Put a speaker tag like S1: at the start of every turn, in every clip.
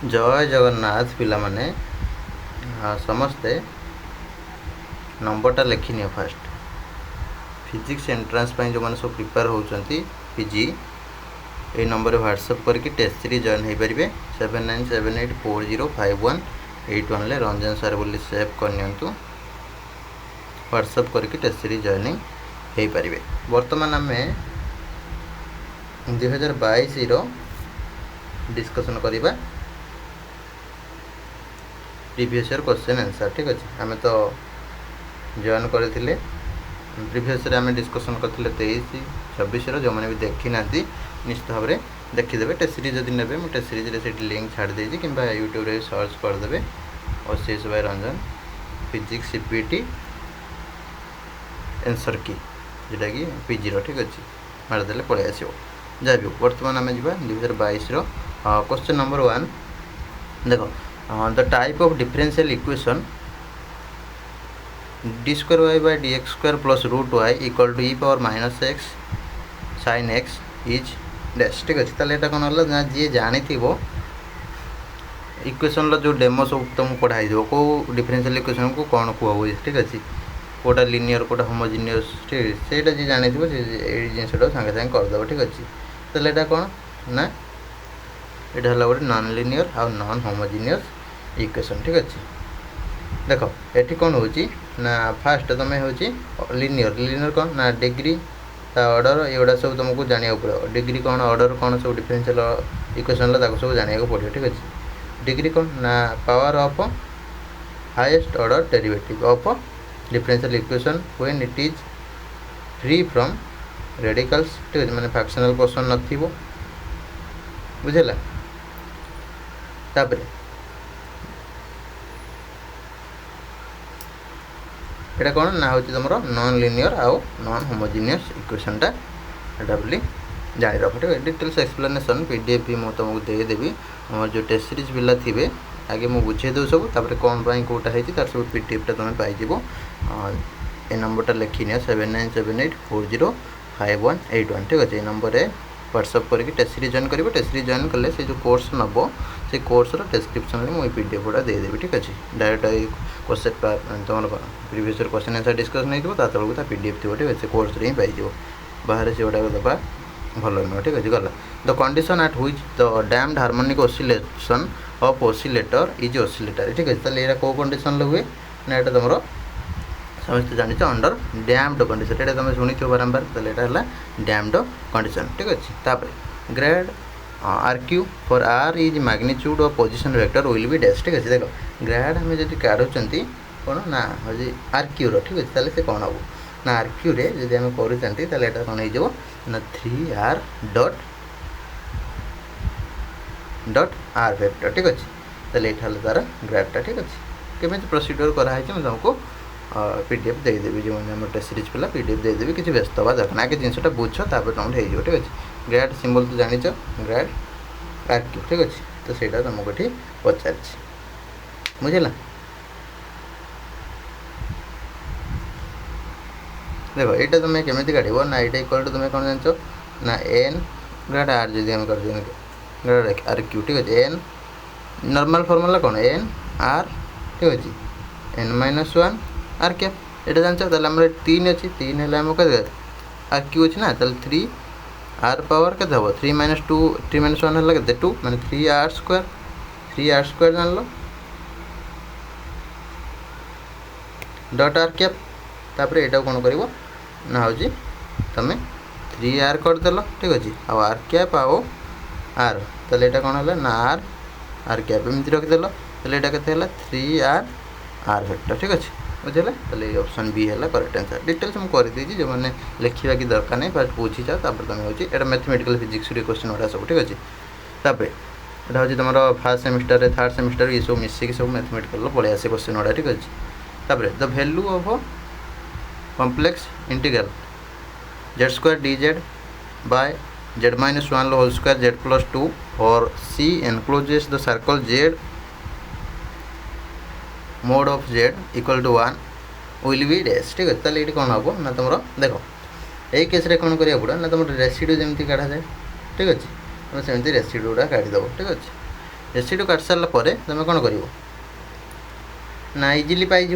S1: जय जगन्नाथ पिला माने समस्ते नंबरटा लिखिनि फास्ट फिजिक्स एंट्रांस जो मैंने सब प्रिपेयर होती पीजी ये नंबर व्हाट्सअप करके टेस्ट सीरीज जॉइन हो पारे 7978405181 रंजन सार बोली सेव करनी व्हाट्सअप करके टेस्ट सीरीज जॉइन हो पारे। बर्तमान आम 2022 डिस्कसन करवा प्रीवियस ईयर क्वेश्चन आंसर। ठीक अच्छे आम तो जॉइन करते प्रीवियस ईयर आम डिस्कसन करते 23-24 जो मैंने भी देखी ना निश्चित भाव में देखीदे। टेस्ट सीरीज जब ने मुझे टेस्ट सीरीज से लिंक छाड़ देती कि यूट्यूब रे सर्च करदे अशेष भाई रंजन फिजिक्स सीपीटी आंसर की जोटा कि पीजी ठीक अच्छे मारिदे पलि आस जहाँ भी बर्तमान आम जा 2022 क्वेश्चन नंबर 1 देख the type of differential equation d square y by d x square plus root y equal to e power minus x sine x is dash. ठीक अच्छे ताले एटा कौन है ना जी जानी इक्वेशन जो डेमो सब तुमको पढ़ाई कौ डिफरेंशियल इक्वेशन को कौन कहुए। ठीक अच्छे कोटा लिनियर कोटा होमोजिनियस ठीक से जी जानी जिनटा सागे सागे करदेव। ठीक अच्छे ताले एटा कौन ना यहाँ है गोटे नॉन लिनियर आउ नॉन होमोजिनियस इक्वेशन। ठीक अच्छे देख ये कौन हो ना फास्ट तुम हो लिनियर लिनियर कौन ना डिग्री ऑर्डर एगुड़ा सब तुमको जाना पड़ो डिग्री कौन ऑर्डर कौन सब डिफरेंशियल इक्वेशन सब जाना पड़ो। ठीक अच्छे डिग्री कौन ना power of highest order derivative of differential equation when it is free from radicals. ठीक अच्छे माने फ्रैक्शनल पोर्शन नथिबो बुझेला। तापर एटा कौन ना हूँ तुम नॉन लिनियर आउ नॉन होमोजिनियस इक्वेशनटा एटा बोली जानी रख। ठीक है डिटेल्स एक्सप्लेनेशन पीडीएफ भी मुझे तुमको देदेवी आम जो टेस्ट सीरीज पिला थे आगे मुझे बुझे दे सब तापर कौन कौटा है तार सब पीडीएफटा तुम पाइज ए नंबरटा लिखी नि 7978405181। ठीक अच्छे ये नंबर व्हाट्सअप करके टेस्ट सीरीज जॉइन कर टेस्ट सीरीज जॉइन कले से जो कोर्स नब से कोर्स डिस्क्रिप्शन में मुझे पीडीएफ गुड़ा देदेवी। ठीक अच्छे डायरेक्ट क्वेश्चन तुम प्रीवियस क्वेश्चन आंसर डिस्कसन हो तलू पीडीएफ थी। ठीक अच्छे कोर्स ही पाई बाहर से गुड़ा दबा भल नुह। ठीक अच्छे गला the condition at which the damped harmonic oscillation of oscillator is oscillator. ठीक अच्छे ताले ये कौ कंडीशन हुए ना यहाँ तुम समस्त जानी अंडर डैम्ड कंडीशन ये तुम शुणी बारंबार ताले है डैम्ड कंडीशन। ठीक अच्छे तापर grad r q for r is magnitude of position vector will be dash. ठीक अच्छे देख ग्रेड आम जब काढ़ुंट कौन ना हूँ आर क्यू रो। ठीक अच्छे ताले से कौन हम ना आर क्यू रे जब आम करें कौन हो ना 3r डॉट आर वेक्टर। ठीक अच्छे ताले ये तार ग्रेडटा। ठीक अच्छे केमी प्रोसीड्योर कराई तुमको पीडीएफ देदेवी जो मैंने टेस्ट सीरीज पिला पीडीएफ देदेवी किसी व्यस्त हवा दरकार आगे जिनटा बुझ तापर तुम हो। ठीक अच्छे ग्रेड सिंबल तो जानी ग्रेड आर क्यू। ठीक अच्छे तो सहीटा तुमको ये पचार बुझेगा। देख ये तुम केमी काढ़ ना ये इक्वल टू तुम कौन जान ना एन ग्रेड आर जी आम कर ग्रेड आर क्यू। ठीक अच्छे एन नॉर्मल फॉर्मूला कौन एन आर। ठीक अच्छे एन माइनस 1 आर कैप ये जान 3 अच्छी 3 है आर क्यू अच्छी ना 3 आर पावर के 3 माइनस 2 3 माइनस 1 है 2 मैंने 3r स्क्वायर जान लो डॉट आर कैप तापर यहाँ कौन कर ना हूँ तुम 3r करदेल। ठीक अच्छे आर कैप आओ आर ताले यहाँ कौन है ना आर कैप एमती रखिदेल ताले यहाँ के 3r आर वेक्टर। ठीक अच्छे बुझे ताले ऑप्शन बी है करेक्ट आंसर। डिटेल्स मुझे करदे जो मैंने लिखा कि दरकार नहीं फास्ट बुझी जाओ तापर तुम हो मैथमेटिकल फिजिक्स क्वेश्चन गुड़ा सब। ठीक अच्छे तापर यहाँ हूँ तुम फास्ट सेमिस्टर थर्ड सेमिस्टर ये सब मिसिक सब मैथमेटिकल पलि आसे क्वेश्चन गुड़ा। ठीक अच्छे तापर the value of complex integral z square d z by z minus 1 whole square z plus 2 और c encloses the circle z mod of z equal to 1 will be dash. ठीक है ताले ये कौन हम ना तुम देख यही केस कौन करा पड़ा ना तुम रेसिड्यू जमी काढ़ा जाए। ठीक अच्छे तुम सेमती रेसिड्यू गुड़ा काढ़ीदेव। ठीक अच्छे रेसिड्यू काट सारा पर तुम कौन कर ना इजिली पाइज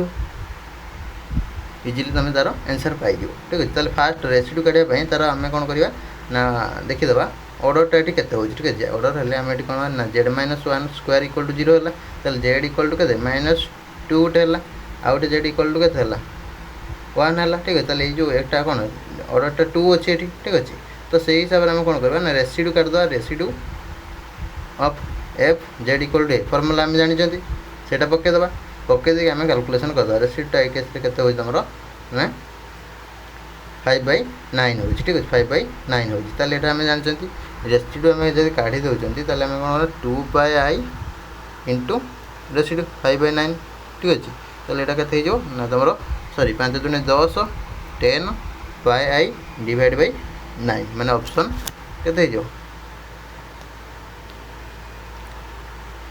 S1: इजिली तुम तार आंसर पाइज ठीक है। ताले फास्ट रेसिड्यू काटापी तार आम कौन करवा ना देखीदे ऑर्डरटा ये केते हो ठीक है। ऑर्डर हेल्ले आम ये कौन ना z minus one square equal to 0 है ताले जेड इक्वल टू के माइनस 2 गोटे है आउ गए जेड इक्वल टू के 1 है ठीक है। ताले जो एक कौन ऑर्डरटा 2 अच्छे ये ठीक अच्छे। तो से हिसाब से आम कौन करवा ना रेसिड्यू काटिदेवा residue of f z equal to a formula आम जानते से पकईदेवा पकईदे आम कैलकुलेसन करदे रेसिड्यूटा ए केस के तुम ना 5/9 हो ठीक है 5/9 हो ताले आम जानते रेसिड्यू आम जब काढ़ी दौरान ताले आम कौन 2/i इंटू रेसिड्यू 5/9 ठीक अच्छे। ताले यहाँ के ना तुम सॉरी 5 दूनी 10 10/i डिवाइड बाय 9 मैंने ऑप्शन के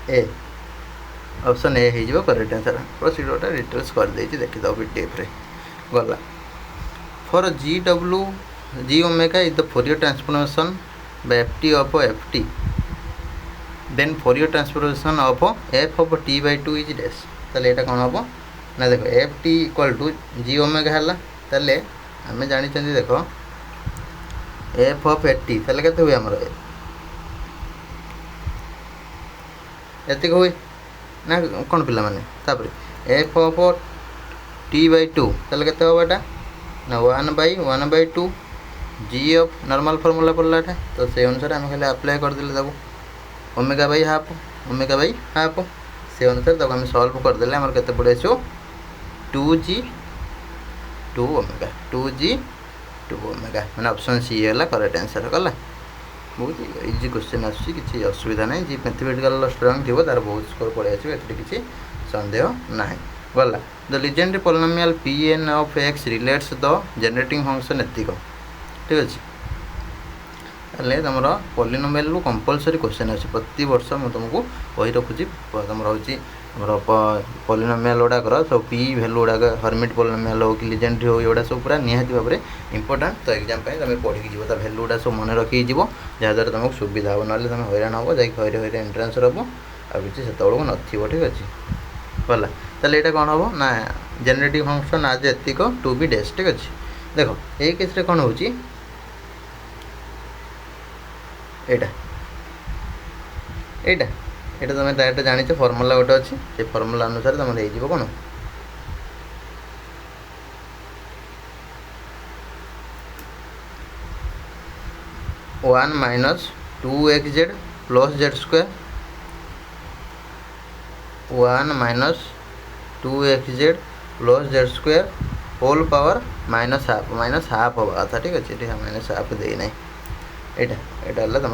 S1: ए ऑप्शन ए हो करेक्ट आंसर। प्रोसीड्यूरटा डिटेल्स कर देछि देखिदो पीडीएफ रे गला for g omega is the Fourier transformation by f t of f t then Fourier transformation of f of t/2 is dash. ताले एटा कोन हबो ना देखो f t equal to g omega हला ताले आमे जानि चंदी देखो एफ ऑफ एटी ताले केते हुए हमर एतिक हुए ना कौन पिला माने तापर एफ ऑफ t/2 ताले केते होबा एटा ना 1/2 जी ऑफ नॉर्मल फार्मूला पड़ला एटा। तो से अनुसार आम खाली अप्लाई कर देले ताको ओमेगा बाई हाफ से अनुसार ताको आम सॉल्व कर देले हमर केते पड़े आछो 2g 2 ओमेगा माने ऑप्शन सी है करेक्ट आंसर गला। बहुत इजी क्वेश्चन आसुची किसी असुविधा ना जी मैथमेटिकल स्ट्रंग थी तार बहुत स्कोर पड़े आसो ए किसी सन्देह ना गला। The Legendre polynomial Pn of x relates the generating function एतिक ठीक अच्छे। ताले तुम पॉलिनोमियल रु कंपलसरी क्वेश्चन अच्छे प्रति वर्ष मुझे तुमको कही रखुची तुम हूँ पॉलिनोमियल गुड़ाकर सब पी भैल्यू गुड़ाक हर्मिट पॉलिनोमियल हो कि लीजेंडरी हो ये सब पूरा निहाती भाव में इंपोर्टेंट। तो एग्जाम तुम पढ़ी जीव भैल्यू गुड़ा सब मन रखी जहाँद्वारा तुमको सुविधा हो ना तुम हैरान हम जा हईरे एंट्रांस रब आ किसी से नथिबो ठीक अच्छे गला। ताले यहाँ कौन हम ना जेनेरेटिव फंक्शन आज एतिक टू बी डैश ठीक अच्छे। देखो ये केस कौन हो ये तुम डायरेक्ट जानी फर्मुला गोटे अच्छी से फर्मुला अनुसार तुम हो कौन 1 minus 2xz plus z square 1 minus 2xz plus z square whole power minus half हवा था ठीक अच्छे माइनस हाफ देना यहाँ तुम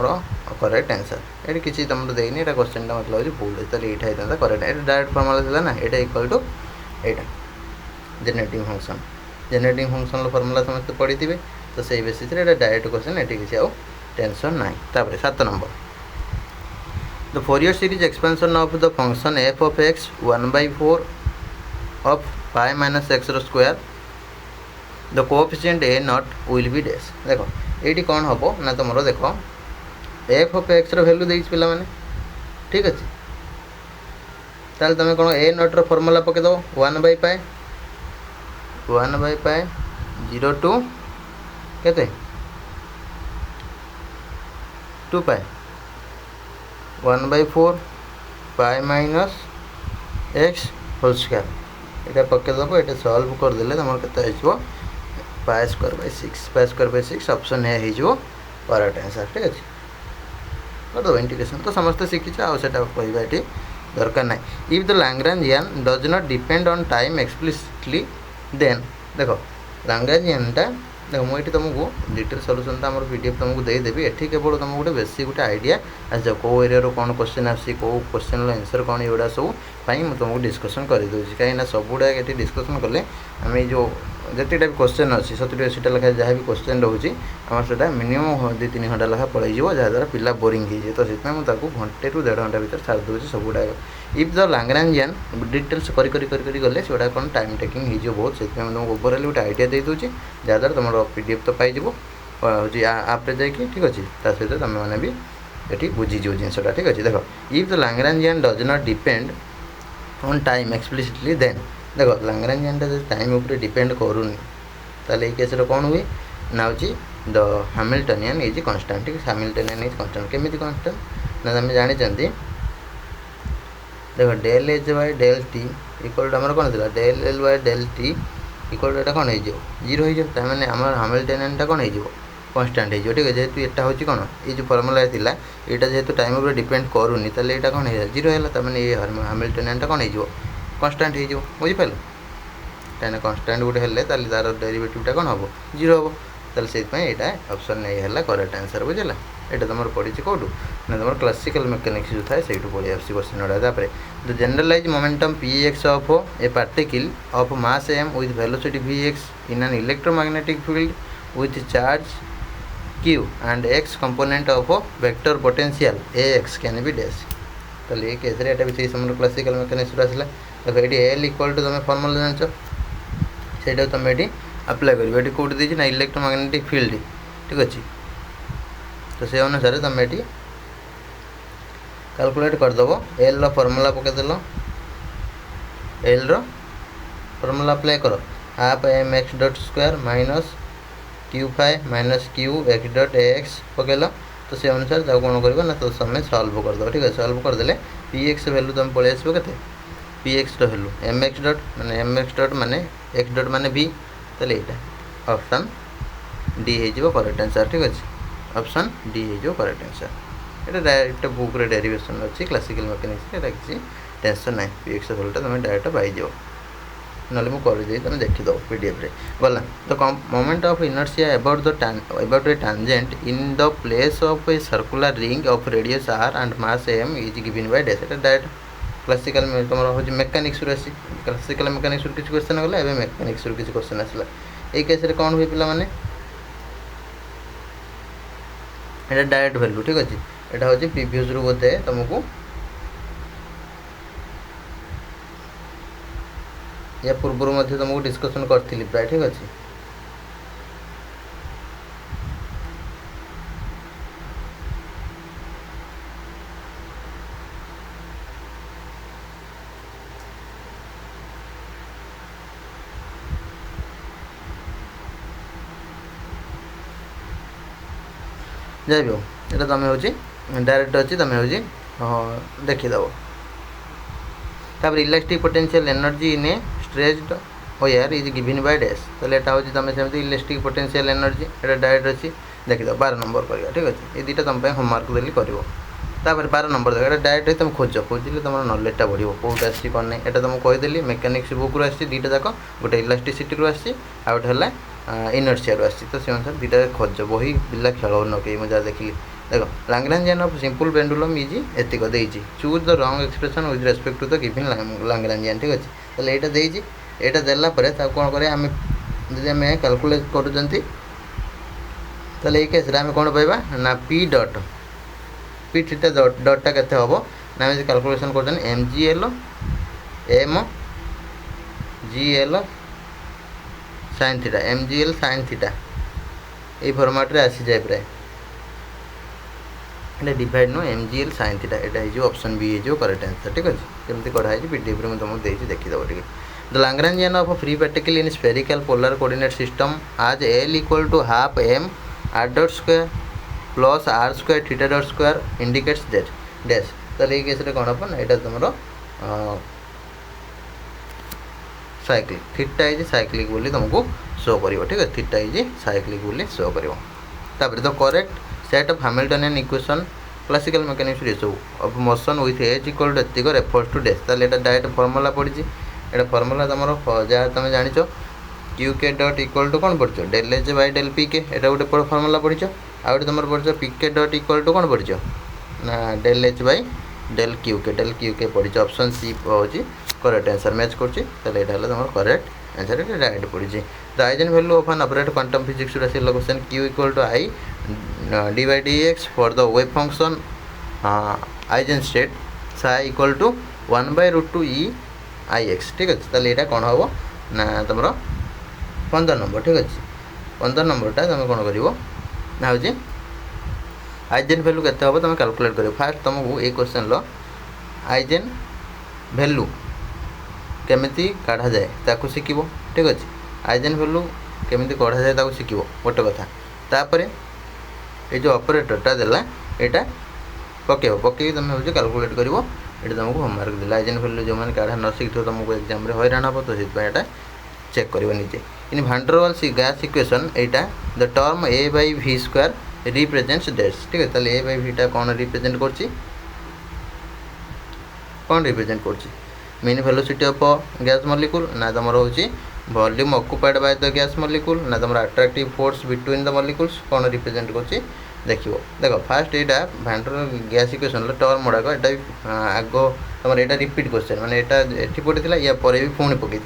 S1: करेक्ट आंसर ये किसी तुम देनी ये क्वेश्चन मतलब भूल ये होता करेक्ट ये डायरेक्ट फर्मुला था ना ये इक्वल टू यहाँ जेनेरेटिंग फंक्शन फर्मुला समस्त पढ़ी थे। तो से बेसिस डायरेक्ट क्वेश्चन ये किसी आउ टेंशन ना। 7 number the Fourier series expansion of the function f of x 1/4 of pi minus x square the coefficient a naught will be dash. देखो ये कौन हम ना तुम देख एफ ऑफ एक्स वैल्यू दे पिला माने ठीक अच्छे। ताल तुम कौन ए नॉट रो फॉर्मूला पकईद 1/पाई 0 टू केते 2 pi 1/4 pi minus x whole square ये पकईदेव ये सल्व करदे तुम के pi square by 6 option a हो करेक्ट आंसर ठीक अच्छे करदेव इंटीग्रेशन। तो समस्त शिखी आउटा कहवा ये दरकार ना। If the Lagrangian does not depend on time explicitly then देखो लैग्रेंजियनटा देखो मुझे तुमको डिटेल सल्यूशन तो आम पीडीएफ तुमको देदेवी ये केवल तुमको गोटे बेसिक गोटे आइडिया आज कौ एरिया कौन क्वेश्चन आसी कौ क्वेश्चन आंसर कौन युवा सब तुमको डिस्कसन करदे कहीं सब गुड़ा ये डिस्कसन कले आम जो जिते भी क्वेश्चन अच्छी 70-80 लेखा जहाँ भी क्वेश्चन रोचे आम से मिनिमम 2-3 घंटा लेखा पड़े जहाँद्वारा पिला बोरिंग हो तो मुझे घंटे रू 1.5 घंटा भर छाड़ दूसरी सब गुड़ाक इफ द लैग्रेंजियन डिटेल्स कर गले से कौन टाइम टेकिंग हो बहुत से तुमको ओवरऑल गोटे आइडिया दे दूसरी जहाँद्वारा तुम पीडीएफ तो पाइज हूँ आप्रे जाकि ठीक अच्छे सहित तुम मैंने भी ये बुझीज जिनसा ठीक अच्छे। देख if the Lagrangian does not depend on time explicitly then देख लाग्रांजियन जो टाइम उपर डिपेंड करूनी ताले ये केस कौन हुए ना हूँ द हैमिल्टनियन इज कांस्टेंट ठीक है। हैमिल्टनियन इज कांस्टेंट केमी कांस्टेंट ना आम जानी देख del H by del t equal to आम कौन थी del L by del t equal to एटा कौन हो जीरो हो मैंने आम हैमिल्टनियनटा कौन हो कांस्टेंट हो ठीक है। जेहेतु यहाँ हूँ कौन ये फर्मुला था यहाँ जेहेतु टाइम उपर डिपेंड करूनी ताले यहाँ कौन हो जीरो है मैंने ये हैमिल्टनियनटा कौन हो कांस्टेंट हो बुझिपाल कहीं कांस्टेंट गोटे हेल्ले तार डेरिवेटिवटा कौन हम जीरो हम ताल से यहाँ ऑप्शन ए है करेक्ट आंसर बुझेगा। यहाँ तुम पड़ी कौटू ना तुम क्लासिकल मेकानिक्स जो थाए से पढ़ी आस क्वेश्चन गुड़ा the generalise momentum p x of a particle of mass m with velocity v x in an electromagnetic field with charge q and x component of vector potential A x can be dash ताल ये case भी समय classical mechanics आसला। देखो ये L equal to तुम formula जान से तुम ये अप्लाई कर कौट देती ना इलेक्ट्रोमैग्नेटिक फील्ड ठीक अच्छे। तो से अनुसार तुम ये कैलकुलेट करदेव एल फर्मुला पकईदेल एल फर्मुला अप्लाई कर half m x dot square minus q five minus q x dot x पकईल तो से अनुसार कौन कर ना तो समय सल्व करदेव ठीक है। सल्व करदे पी एक्स भैल्यू तुम पलि आसो के p x value m x dot माने एक्स डॉट माने भी ताले यहाँ ऑप्शन डी हो करेक्ट आंसर ठीक अच्छे। ऑप्शन डी हो करेक्ट आंसर। ये डायरेक्ट बुक रे डेरिवेशन अच्छी क्लासिकल मेकानिक्स किसी टेंशन ना पी एक्स भैल्यूटा तुम डायरेक्ट पाइज ना मुझे तुम देखीद पीडीएफ रे गला। The moment of inertia about a tangent in the plane of a circular ring of radius r and mass m is given by dash direct classical तुम हूँ mechanics classical mechanics किसी question गला एवं mechanics किसी question आसला। ये case कौन हुए पिला माने ये डायरेक्ट वैल्यू ठीक अच्छे। यहाँ हूँ प्रीवियस रू बोधे तुमको या पूर्व तुमको डिस्कसन करी प्राय ठीक अच्छे। जाए भी हो ये तुम हूँ डायरेक्ट अच्छी तुम हूँ देखीदेव तापर elastic potential energy in A stretched wire is given by dash तो यहाँ हूँ तुम सेमती इलास्टिक पोटेंशियल एनर्जी ये डायरेक्ट अच्छी देखीद 12 नंबर कर ठीक अच्छे। ये दुटा तुम होमवर्क देली कर 12 नंबर देख डायरेक्ट तुम खोजिले तुम नॉलेजटा बढ़ कौट आसी कौन नहीं यहाँ तुमको कहीदेली मेकानिक्स बुक रू आसी दुटा जाक गोटे इलास्टिसिटी रू आसी आ गोटे है इनर्शिया रू आसी तो से अनुसार दुटा खोज बही पिला खेल नकई मुझे जहाँ देखिली देख Lagrangian of simple pendulum is एतिक देजी choose the wrong expression with respect to the given Lagrangian ठीक अच्छे। तो यहाँ देजी यहाँ देला कौन करें आम जब आम कैलकुलेट करूँ ताले ये केस आम कौन पाइबा ना पी डॉट पी थीटा डॉटा केते हम ना आम कैलकुलेशन कर m g l m g l sine theta m g l sine theta ये फॉर्मेट रे आसी जाए प्राय ये डिवाइड नो m g l sine theta यहाँ हो ऑप्शन बी हो करेक्ट आंसर ठीक अच्छे। केमती कढ़ाई पीडीएफ में तुमको देखी देखीदेव टे the Lagrangian of free particle in spherical polar coordinate system आज L equal to half m r dot square plus r square theta dot square indicates that dash ताले ये केस कौन हम यहाँ तुम साइक्लिक थीटा इज साइक्लिक बोली तुमको show कर ठीक है। थीटा इज साइक्लिक बोली शो कर the correct set of Hamiltonian equation classical mechanics रिसो of motion with H equal to एतिक रेफर्स टू डैश ताले यहाँ डायरेक्ट फर्मुला पड़ी यहाँ फर्मुला तुम जहाँ तुम जान क्यू के डॉट इक्वल टू कौन पढ़ del H by del p के यहाँ गोटे फर्मुला पढ़ आउट तुम पढ़ पी के डॉट इक्वल टू कौन पढ़ ना del H by del q के पढ़ ऑप्शन सी हूँ करेक्ट आंसर मैच कर तुम करेक्ट आंसर ये डायरेक्ट पड़ी the eigenvalue of an operate quantum physics question Q equal to i d by d x for the wave function eigenstate psi equal to 1/√2 e i x ठीक अच्छे। ताले यहाँ कौन हम ना तुम 15 नंबर ठीक अच्छे। 15 नंबरटा तुम कौन कर ना हूँ आइजेन भैल्यू केते हम तुम कैलकुलेट कर फास्ट तुमको ये क्वेश्चन लो आइजेन भैल्यू केमिति काढ़ा जाए ताकू शिखिबो ठीक अच्छे आइजेन भैल्यू केमिति कढ़ा जाए ताकू शिखिबो गोटे कथा तापर ये जो ऑपरेटरटा देला यहाँ पकेब पकई तुम हूँ कैलकुलेट कर ये तुमको होमवर्क दिला आइजेन भैल्यू जो मैंने काढ़ा न शिखि तुमको एग्जाम हैरान हम तो से चेक कर निजे इन भांडरवाल्स गैस इक्वेशन यहाँ द टर्म ए बाई भि स्क्वायर रिप्रेजेंट्स डेट्स ठीक है ए बाई भिटा कौन रिप्रेजेंट कर कौन रिप्रेजेंट कर mean velocity of gas molecule ना तुम हूँ volume occupied by the gas molecule ना तुम attractive force between the molecules कौन रिप्रेजेंट कर देखो देख फास्ट यहाँ भांडर गैस इक्वेशन टर्म गुड़ाक यहाँ आग तुम यहाँ रिपीट क्वेश्चन माने ये पड़ी या पर भी पुणी पकई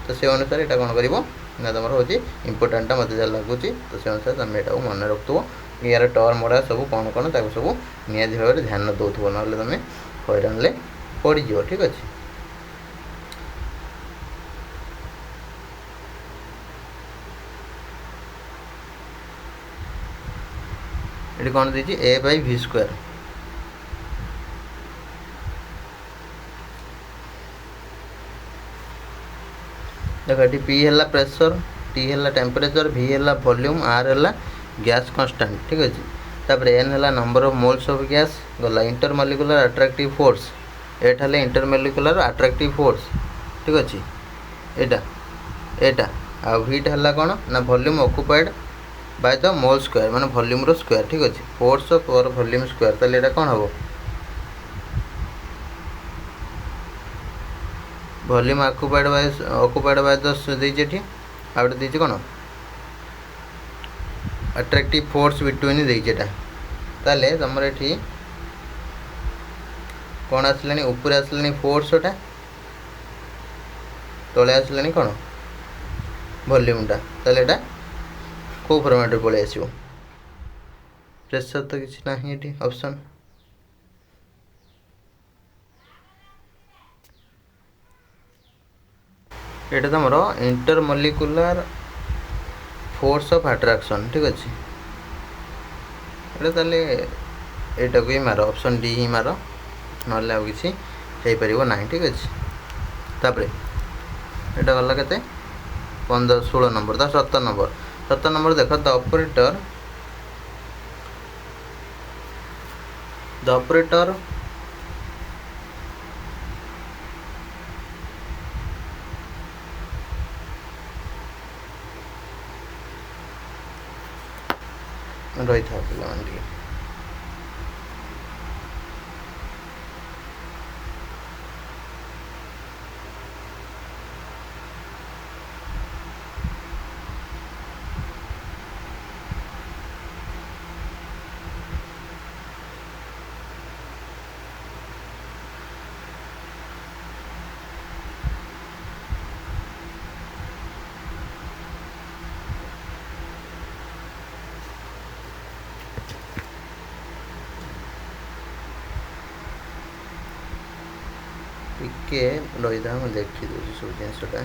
S1: तो से अनुसार यहाँ कौन कर तुम हूँ इंपोर्टाटा मत जहाँ लगुच तो से अनुसार तुम यहाँ मन रखुव यार टर्म गुड़ा सब कौन कौन सब निहाती भाव में ध्यान दौथुव ना तुम हैरान पड़ज ठीक अच्छे ये कौन दी ए बाई भि स्क्वायर देख ये पी है प्रेशर टी है टेम्परेचर भि है वॉल्यूम आर है गैस कांस्टेंट ठीक अच्छे तापर एन है number of moles of gas गला इंटरमॉलिक्यूलर अट्रैक्टिव फोर्स एट है इंटरमॉलिक्यूलर अट्रैक्टिव फोर्स ठीक अच्छे एटा आ भिट है कौन ना volume occupied by the mole square माने वॉल्यूम रो स्क्वायर ठीक अच्छे फोर्स पर वॉल्यूम स्क्वायर ताले एटा कौन हम वॉल्यूम ऑक्युपाइड बाय द देठी आउट देछि कौन अट्रैक्टिव फोर्स बिटवीन देछि एटा ताले तमर एठी कौन आसलानी ऊपर आसलानी फोर्सटा तले आसलानी कौन वॉल्यूमटा ताले एटा को फॉर्मेट पलि आसो प्रेशर तो किसी ना ये ऑप्शन ये तुम इंटरमॉलिक्यूलर फोर्स ऑफ अट्रैक्शन ठीक अच्छे यहाँ को ही मार ऑप्शन डी ही मार ना कि ना ठीक अच्छे तापर यहाँ गला के 16 नंबर 17 नंबर देख द ऑपरेटर रही था पे टिके रही था मैं देखी दूसरी सब जिनसटा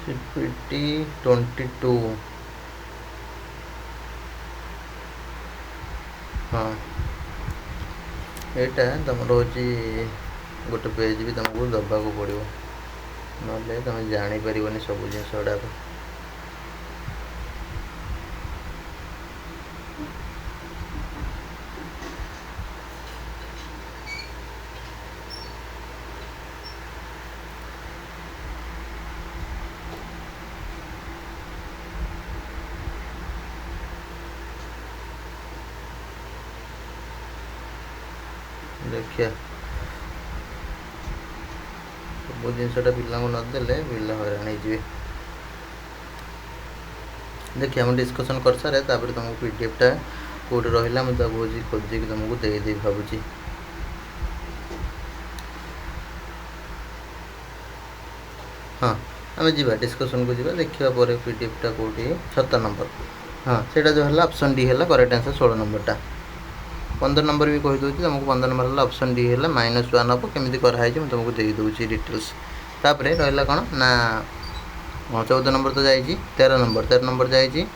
S1: CPT 22 हाँ यहाँ तुम हूँ गोटे पेज भी तुमको दबा को पड़ो ना तुम जापर सब जिन गुड़ाक देखिए सब जिनसटा पिला नदेले पिला हैरान हो देखिए हम डिस्कसन कर सारे तापर तुमको पीडीएफटा कौटे रहा मुझे खोजिक तुमको देदेवी भावुँ। हाँ आम जा डिस्कसन को जा देखा पीडीएफटा कौटी 7 नंबर। हाँ सेटा जो है ऑप्शन डी है करेक्ट आंसर 16 नंबरटा। 15 नंबर भी कहीदे तुमको 15 नंबर है ऑप्शन डी है -1 हम केमी कराई तुमको देदे डिटेल्स। तापर रहा कौन ना 14 नंबर तो जाइए 13 नंबर जाइए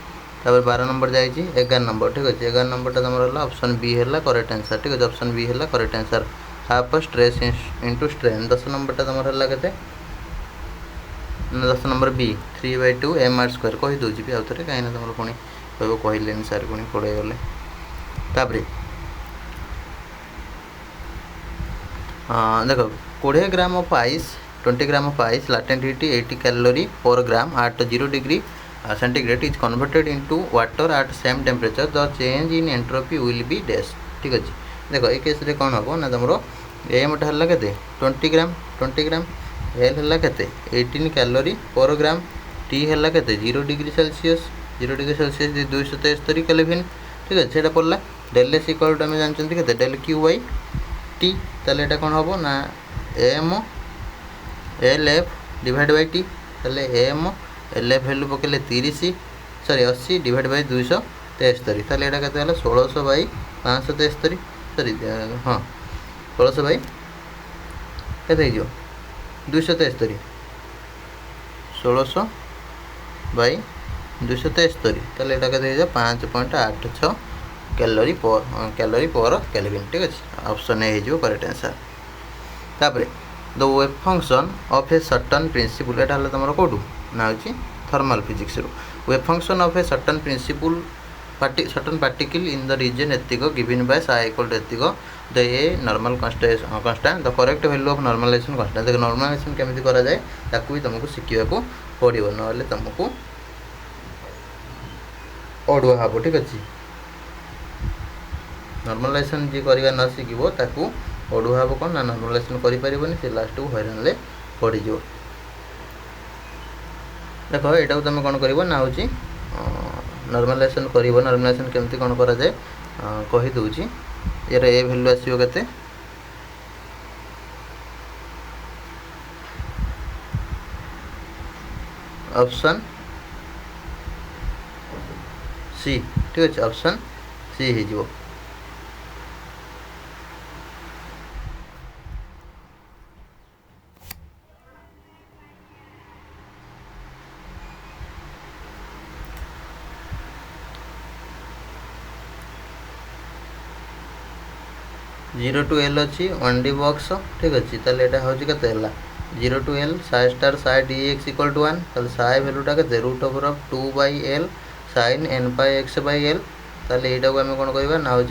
S1: 12 नंबर जाइए 11 नंबर ठीक अच्छे 11 नंबरटा तुम रहा ऑप्शन बी है करेक्ट आंसर ठीक अच्छे ऑप्शन बी है correct answer half stress into strain. 10 नंबरटा तुम रहा के 10 नंबर बी 3/2 mr² कहीदे भी आउ थे कहीं तुम पुणी कह कहले सार पुणी पड़े गले। तापर देख 20 gram of ice 20 gram of ice latent heat 80 calorie per gram at 0 degree centigrade is converted into water at same temperature the change in entropy will be dash ठीक अच्छे। देख ये केस रे कौन हम ना तुम एमटा है के 20 ग्राम एल है के 18 कैलोरी पर ग्राम टी है के 0 degree Celsius 0 degree Celsius 273 kelvin ठीक है। से पड़ा डेल एस इक्वल टू आम जानते के डेल क्यू बाई टी ताले एटा कौन हम ना m l f divide by T ताले एम एल एफ वैल्यू पकेले 30 सॉरी 80 डिवाइड बाई 273 ताले एटा केते हला 1600 बाई 573 सॉरी हाँ 1600 बाई केते हो 273 1600 बाई 273 ताले एटा केते हो 5.86 कैलोरी पर केल्विन ठीक अच्छे ऑप्शन ए हो करेक्ट आंसर। तापर the wave function of a certain principle एटा हला तुम कौटू ना हो thermal physics wave function of a certain principle certain particle in the region एतिक given by psi equal to एतिक the a normal constant the correct value of normalization constant देख normalization केमिति करा जाए ताकू भी तुमको शिखा पड़ो ना तुमको अड़ुआ हम ठीक अच्छे। नॉर्मलाइजेशन जी करवा न शिखो ताकू अड़ुआ हम कौन ना नॉर्मलाइजेशन करें से लास्ट को हैरान पड़ जाओ। देख यहाँ तुम कौन कर ना हो नॉर्मलाइजेशन कर नॉर्मलाइजेशन केमती कौन करा जाए कहीदे यार ए वैल्यू आसो के ऑप्शन सी ठीक अच्छे ऑप्शन सी हो 0 to L अच्छी 1D बॉक्स ठीक अच्छे ताले एटा हूँ के 0 to L psi star psi dx equal to 1 ताले साइ वैल्यूटा के root over of 2/L sin n/x/L ताले एटा को आम कौन करवा ना हूँ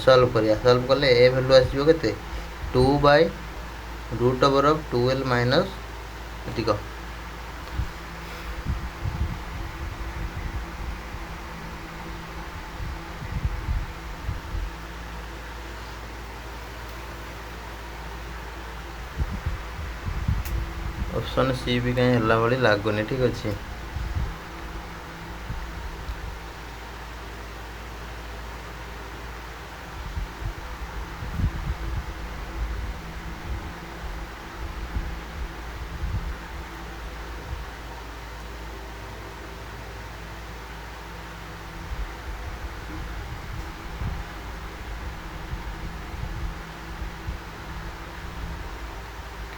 S1: सॉल्व करिया सॉल्व कले ए वैल्यू आसो के 2/रूट ओवर ऑफ 2L माइनस एतिक ऑप्शन सी भी कहीं हला भाई लगुनि ठीक अच्छे।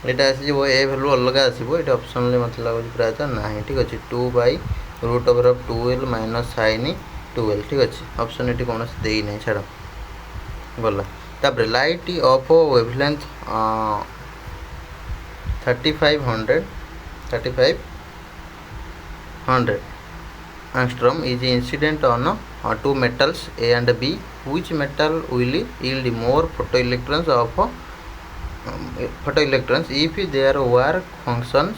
S1: यहाँ आसो ए भैल्यू अलग आसो ये ऑप्शन मत लगुच प्रायतः ना ठीक अच्छे 2/रूट over of 2L minus sin 2L ठीक अच्छे ऑप्शन ये कौन दे ना छाड़ गला। तापर light of wavelength 3500 angstrom is incident on two metals A and B which metal will yield more photoelectrons if their work functions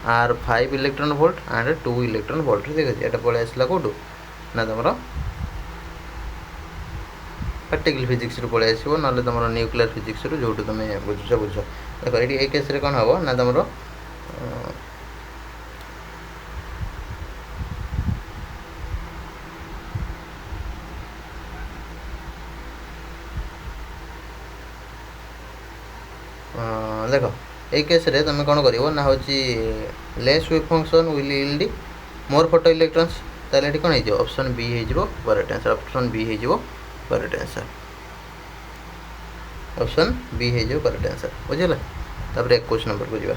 S1: are 5 electron volt and 2 electron volt ठीक है। ये पड़े आसला कौटू ना तुम पार्टिकल फिजिक्स रू पड़े आसो ना तुम न्यूक्लियर फिजिक्स रू जो तुम बुझुच बुझ देख ये केस रे कौन हम ना तुम देख ये केस रे तुम कौन कर ना हूँ less wave function will yield more photo electrons ताले ये कौन हो ऑप्शन बी हो करेक्ट आंसर ऑप्शन बी हो करेक्ट आंसर ऑप्शन बी हो करेक्ट आंसर बुझेगा। तापर 21 नंबर को जावा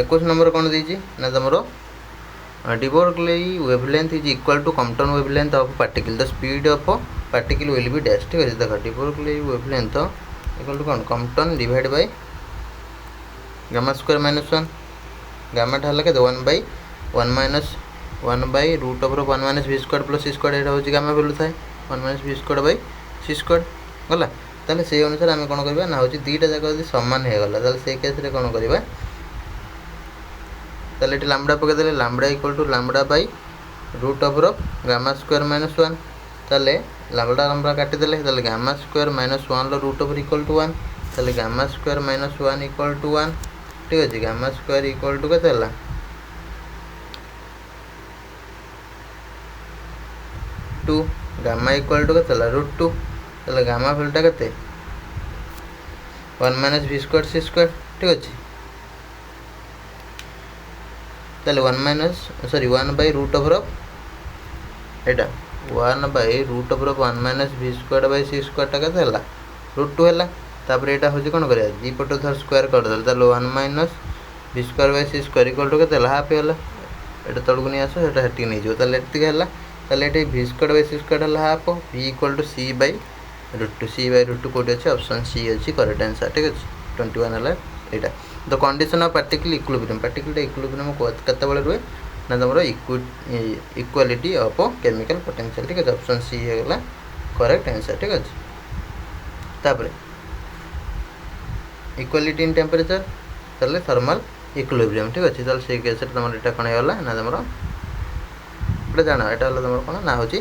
S1: 21 नंबर कौन देती ना तुम de Broglie wavelength is equal to Compton wavelength of particle. The speed of particle will be dash ठीक है। देखो de Broglie wavelength equal to कौन Compton divided by gamma square minus 1 gamma टा लगे 1 by 1 minus 1 by root over 1 minus v square plus c square एटा होची gamma value थाए 1 minus v square by c square गला ताले से अनुसार आमे कोन करबा ना होची दीटा जाक यदि समान हे गला ताले से केस रे कोन करबा ताले ये लैम्बडा पकईदे lambda equal to lambda by root over gamma square minus 1 ताले लैम्बडा लैम्बडा काटिदेले ताले गामा स्क्वायर माइनस 1 रो रूट ओवर इक्वल टू 1 ताले gamma square minus 1 equal to 1 ठीक अच्छे गामा स्क्वायर इक्वल टू केते हला 2 गामा इक्वल टू केते हला रूट 2 ताले गामा वैल्यूटा केते 1 minus v square c square ठीक अच्छे ताले 1 minus sorry 1 by root over एटा 1 by root over 1 minus v square by c square टा केते हला रूट 2 हला तापर एटा होची कोन करिया जी पटो थर स्क्वायर कर दल ताले 1 minus v square by c square equal to केते हला हाफ हला एटा तळगु नि आसो एटा हटी नै जो ताले एति हला ताले एटा v square by c square हला half v equal to c by root 2 कोड अछि ऑप्शन सी अछि करेक्ट आंसर ठीक अछि 21 हला एटा the condition of particle equilibrium केते बेले रुए ना तुम इक्वालिटी ऑफ केमिकल पोटेंशियल ठीक है ऑप्शन सी है करेक्ट आंसर ठीक अच्छे। तापर इक्वालिटी इन टेम्परेचर ताले थर्मल इक्विलिब्रियम ठीक अच्छे ताले से केस तुम एटा कोन होला ना तुम एटा जान एटा होला तुम कोन ना होची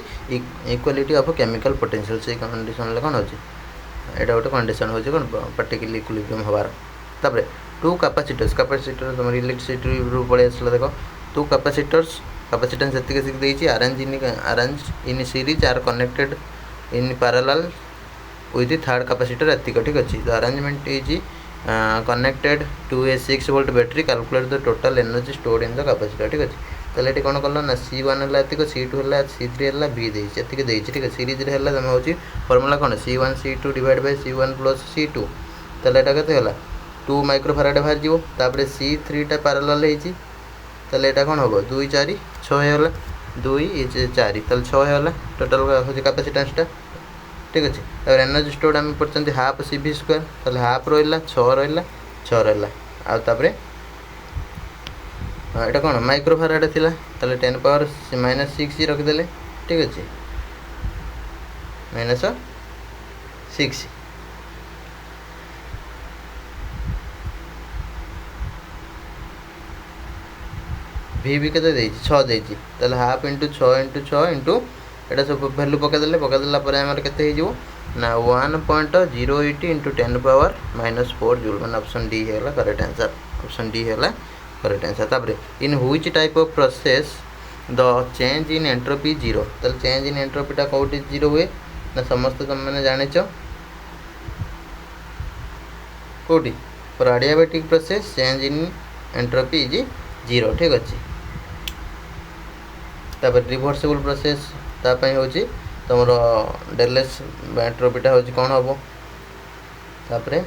S1: इक्वालिटी ऑफ केमिकल पोटेंशियल से कंडीशन ले कोन होची एटा गोटे कंडीशन होची कोन पार्टिकल इक्विलिब्रियम हबार। तापर टू कैपेसिटर्स तुम इलेक्ट्रिसिटी रू पड़े आसला देख टू कैपेसिटेंस एतिक सिक देछि arrange in series are connected in parallel with third capacitor एतिक ठीक अछि। The arrangement is connected to a 6 volt battery calculate the total energy stored in the capacitor ठीक अछि। ताले एटी कोन करलो ना C1 हला एतिक C2 हला C3 हला B देछि एतिक देछि ठीक अछि। सीरीज रे हला तमे होछि फार्मूला कोन C1 C2 divide by C1 plus C2 ताले एटा केते हला 2 माइक्रोफाराड बाहर जीवो तापर C3 टा पैरेलल हेछि ताले एटा कोन होबो 2 4 6 होला 2 4 ताले 6 होला टोटल होछि कैपेसिटेंस टा ठीक अछि। तापर एनर्जी स्टोर्ड हम परसेंट हाफ CV स्क्वायर ताले हाफ रोइला 6 रोइला आ तापर एटा कोन माइक्रोफाराड थिला ताले 10 पावर -6 रख देले ठीक अछि -6 भी भी केते देछि 6 देछि ताले हाफ इंटू 6 इंटू 6 इंटू एटा सब वैल्यू पकेदेले पर हमर केते हे जिवो ना 1.08 इंटू 10 पावर -4 जूल माने ऑप्शन डी हेला करेक्ट आंसर ऑप्शन डी हेला करेक्ट आंसर। तापर in which type of process the change in entropy 0 ताले चेंज इन एंट्रोपी टा कोठी 0 हुए ना समस्त तुम माने जानिचो कोठी for adiabatic process change in entropy is 0 ठीक अछि। तापर रिवर्सिबल प्रोसेस तापई होची तमरो डेललेस एंट्रोपीटा होची कोन हबो तापरे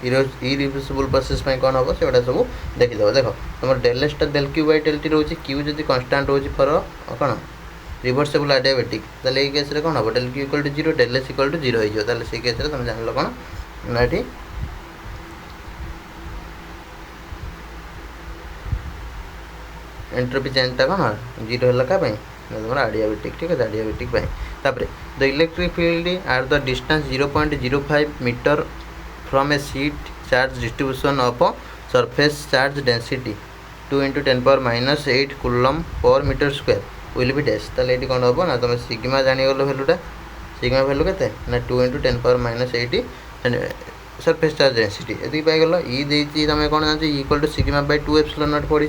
S1: इरिवर्सिबल प्रोसेस में कौन हम से सब देखीद देख तुम डेललेसटा del q by del t रोचे क्यू जब कन्स्टाट रोचे फर कौन रिवर्सिबल एडियाबेटिक ताले ये केस रे कौन हम del q equal to 0 del S equal to 0 हो ताले से केस रे तुम जान कौन ना ये एंट्रोपी चेंजटा कौन 0 है क्या तुम एडियाबेटिक ठीक है एडियाबेटिक तापर the electric field are the distance 0.05 metre from a sheet charge distribution of surface charge density 2 × 10⁻⁸ coulomb per metre square will be dash ताले ये कौन हम ना तुम सिग्मा जानीगल भैल्यूटा सिग्मा भैल्यू के ना 2 × 10⁻⁸ सरफेस चार्ज डेंसिटी ये पाइगल ई देती तुम कौन जान equal to sigma by 2 epsilon naught पढ़ी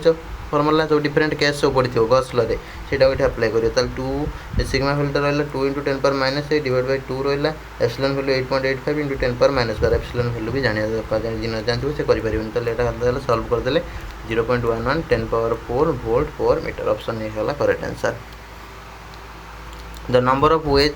S1: फर्मुला सब डिफरेंट केस सब पढ़ी गॉस लॉ रे सेटा ये अप्लाई करियो ताल 2 सिग्मा वैल्यू रहला 2 × 10 पावर -8 डिवाइड बाय 2 रहला epsilon value 8.85 × 10 power -12 epsilon value भी जानिया दरकार जिन जानथु से करि परिबन ताले एटा करदेले सॉल्व कर देले 0.11 10 पावर 4 वोल्ट पर मीटर ऑप्शन ए होला correct answer the number of ways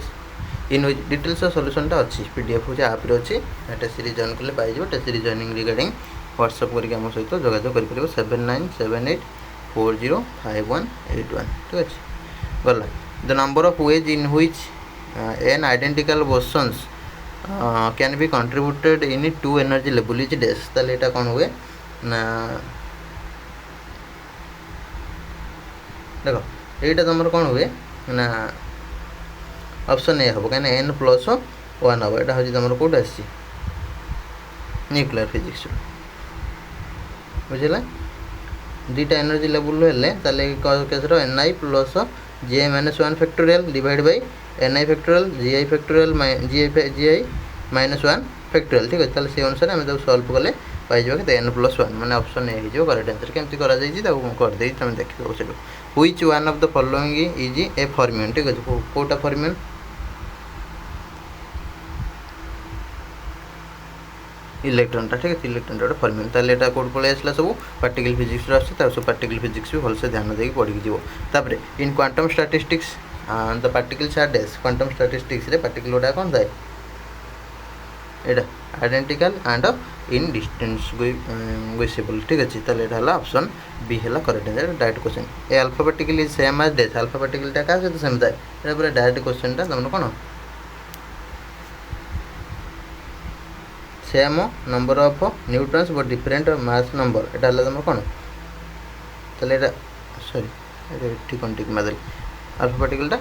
S1: in which details solution टा अच्छी पीडीएफ हो आप अच्छी टेस्ट सीरीज जॉइन कले पाई test series joining regarding WhatsApp करके आम सहित जोगाजोग कर 7978405181 ठीक अच्छे गला the number of ways in which n identical bosons can be contributed in 2 energy level is dash ताले एटा कौन हुए ना देखो এইটা তোমার কোন हुए ना ऑप्शन ए हम कहीं एन प्लस 1 हम यहाँ हूँ तुम कौट आसी न्यूक्लियर फिजिक्स बुझेगा दुईटा एनर्जी लेवल हेल्ले case n i plus g i -1 factorial divide by n i factorial g i factorial g i -1 factorial ठीक अच्छे से अनुसार आम सल्व कले पाइबा के n+1 मैंने ऑप्शन ए हो करेक्ट आंसर केमती करदे तुम देखो से which one of the following is a fermion ठीक अच्छे कौटा फॉर्म्यून इलेक्ट्रॉन ठीक है इलेक्ट्रॉन गोटे फॉर्म्यून ताले एटा कोड पळे आसला सब पार्टिकल फिजिक्स रो आछे सब पार्टिकल फिजिक्स भी भलसे ध्यान देके पढ़ी जीवो तापरे in quantum statistics the particles are dash quantum statistics रे पार्टिकल गोटा कोन थाए एटा आइडेंटिकल एंड इन डिस्टिंग्विशेबल ठीक अच्छे ताले एटा हला ऑप्शन बी हला correct answer direct question a alpha particle is same as dash alpha particle टा का सहित सेम थाए एटा पूरा डायरेक्ट क्वेश्चन टा तुमने कोन same number of neutrons but different mass number एटा हला तुम कोन ताले एटा सॉरी ठीक मादल अल्फा पार्टिकल टा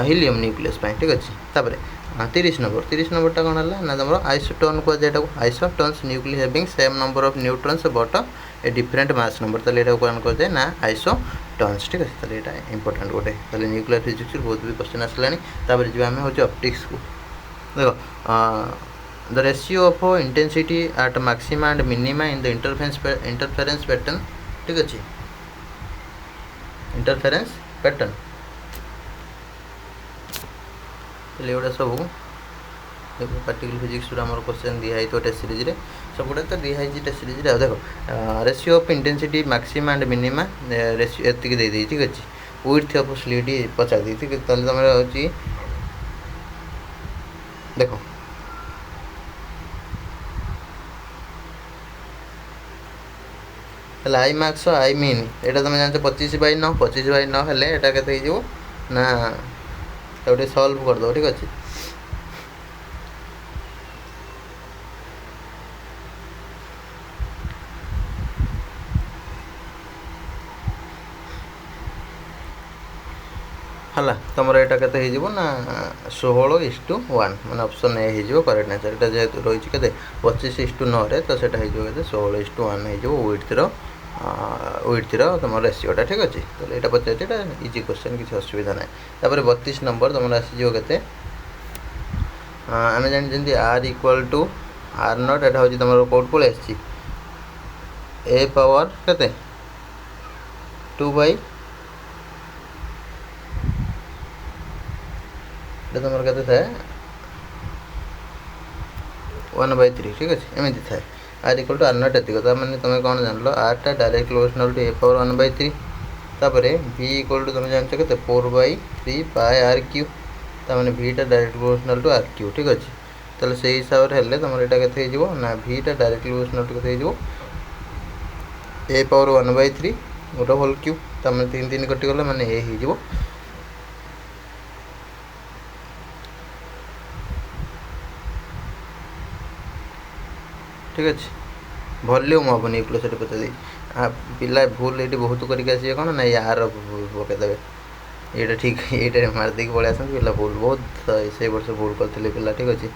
S1: हीलियम न्यूक्लियस ठीक अच्छे तापर 30 नंबर टा कौन है ना तुम आइसोटोन को जेटा isotones nucleus having same number of neutrons but a different mass number ताले एटा कौन को जाए ना आइसोटोन्स ठीक है ताले एटा इंपोर्टेंट गोटे ताले न्यूक्लियर फिजिक्स बहुत भी क्वेश्चन आसलानी तापर जी आम हूँ ऑप्टिक्स को देखो the ratio of intensity at maxima and minima in the interference pattern ठीक अच्छे इंटरफेरेंस पैटर्न एगुड़ा सब देखो पार्टिकल फिजिक्स आम क्वेश्चन दिखाई तो टेस्ट सीरीज रे सब गुड़ा तो दिखाई टेस्ट सीरीज रे देखो ratio of intensity maxima and minima ratio एतिक दे दी ठीक अच्छे विड्थ ऑफ स्लिट पचार दी ठीक तुम हूँ देखो आई मार्क्स आई मीन यहाँ तुम जानते 25/9 25/9 हेल्ले एटा के ना गोटे सल्व करदे ठीक अच्छे है तुम यहाँ के ना 16:1 मैंने ऑप्शन ए हो करेक्ट आंसर यहाँ जेहतु रही है 25:9 तो सेटा हो 16:1 हो विड्थ तुम रेसीोटा ठीक अच्छे तो यहाँ पचार इजी क्वेश्चन किसी असुविधा ना तापर 32 नंबर तुम आसीज के आम जानते R equal to are naught यहाँ हूँ तुम कौट पलि आसी ए पावर के 2/, तुम के 1/3 ठीक अच्छे एमती थाए r equal to are naught एतिक मैंने तुम कौन जान आर टा direct proportional to A power 1/3 तापर भी इक्वल टू तुम जानते के 4/3 पाए आर क्यू तमें भी टा direct proportional to R q ठीक अच्छे तो से हिसाब से हेल्ले तुम यहाँ के ना भी टा direct proportional to A power 1/3 गोटे होल क्यू तुम 3 कटिगला मैंने ए हो ठीक अच्छे वॉल्यूम हम न्यूक्लियस पचा दी पिला भूल ये बहुत करके कौन ना यार पकईदे ये ठीक ये मारदे पलि आस पिला भूल बहुत से वर्ष भूल करते पिला ठीक अच्छे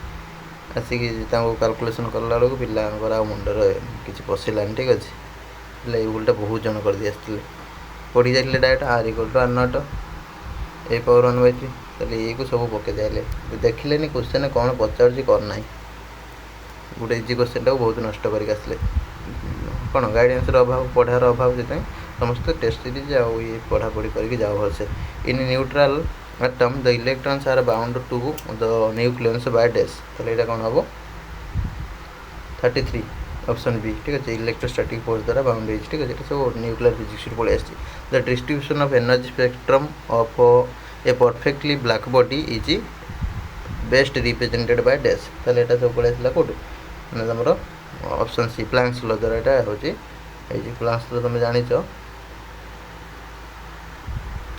S1: आसिक कैलकुलेसन कला बेलू पिला मुंडर किसी पशिलानी ठीक अच्छे पिला ये भूलटा बहुत जन कर दी आसते पढ़ी जाते direct R equal to are naught A power 1/3 ये सब पकईदे देखिले क्वेश्चन कौन पचार कौन ना गोटे इजी क्वेश्चन टाक बहुत नष्ट करके आसले कौन गाइडेंस अभाव पढ़ार अभाव से समस्त टेस्ट सीरीज आउ ये पढ़ापढ़ी करके जाओ भलसे। In neutral atom the electrons are bound to the nucleus by dash ताले एटा कौन हम 33 ऑप्शन बी ठीक है इलेक्ट्रोस्टैटिक फोर्स द्वारा बाउंड है ठीक है सब न्यूक्लियर फिजिक्स पड़े आस the distribution of energy spectrum of a perfectly black body is best represented by dash ताले एटा सब पड़े आसला कोड माने हमर ऑप्शन सी प्लैंक्स लॉ द्वारा एटा होची प्लैंक्स लॉ तुम जानिछ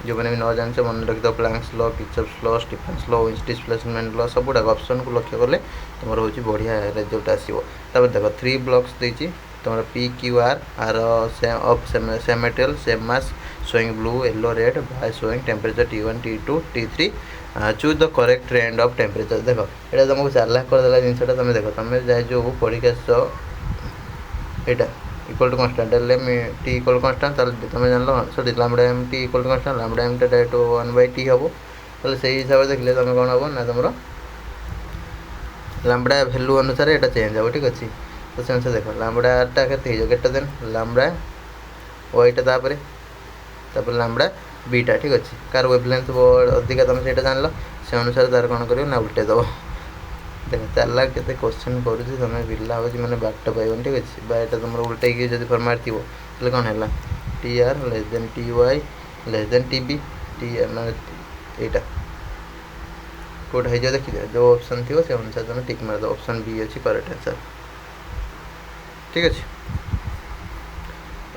S1: जो मैंने भी न जान मन रखी दो planks law Kirchhoff's law Stephen's law winch displacement law सब गुड़ा ऑप्शन को लक्ष्य कले तुम हूँ बढ़िया रिजल्ट आसो। देख 3 ब्लॉक्स देती तुम P Q R are of same material same mass showing blue yellow red by showing temperature T1 T2 T3 choose the correct trend of temperature. देख ये तुमको चालाक करदेला जिनसा तुम देख तुम जाए जो पढ़ी आस यहाँ equal to constant T equal constant तुम जान sorry lambda m T equal to constant lambda m टा डायरेक्ट 1/t हम तो से हिसाब से देखले तुम कौन हम ना तुम लैम्बडा वैल्यू अनुसार यहाँ चेंज हो ठीक अच्छे तो से अनुसार देख लैम्बडा टा के ग्रेटर देन लैम्बडा वाईटा लैम्बडा बीटा ठीक अच्छे कार वेवलेंथ अधिका तुम से जान से अनुसार तार कौन कर उल्टे दब देख चाला के क्वेश्चन कर तुम पिला हो मैंने बाट पाइबन ठीक अच्छे बाटा तुम उल्टे जब फर्माट थी तो कौन है T R less than T Y less than T B T मैंने यहाँ कौटा हो देखिए जो ऑप्शन थी से अनुसार तुम टिक मार दो ऑप्शन बी अच्छी करेक्ट आंसर ठीक अच्छे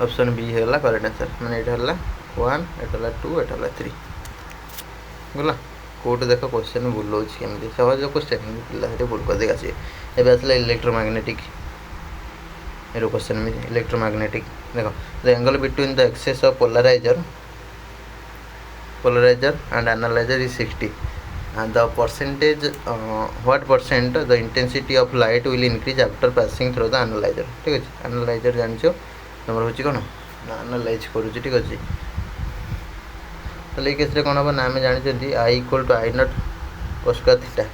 S1: ऑप्शन बी है करेक्ट आंसर मैंने यहाँ 1 एटा 2 एटा 3 गला कौट देख क्वेश्चन भूल होमती सहज क्वेश्चन पिला भूल कर देगा सी ए आसला इलेक्ट्रोमैग्नेटिक ये क्वेश्चन में इलेक्ट्रोमैग्नेटिक देख the angle between the axes of polariser and analyser is 60 and the percentage what percent the intensity of light will increase after passing through the analyzer ठीक है एनालाइजर जानछो तुम हूँ कौन ना एनालाइज करुँच ठीक अच्छे तो ये केस कौन हम ना आम जानते I equal to I naught cos square theta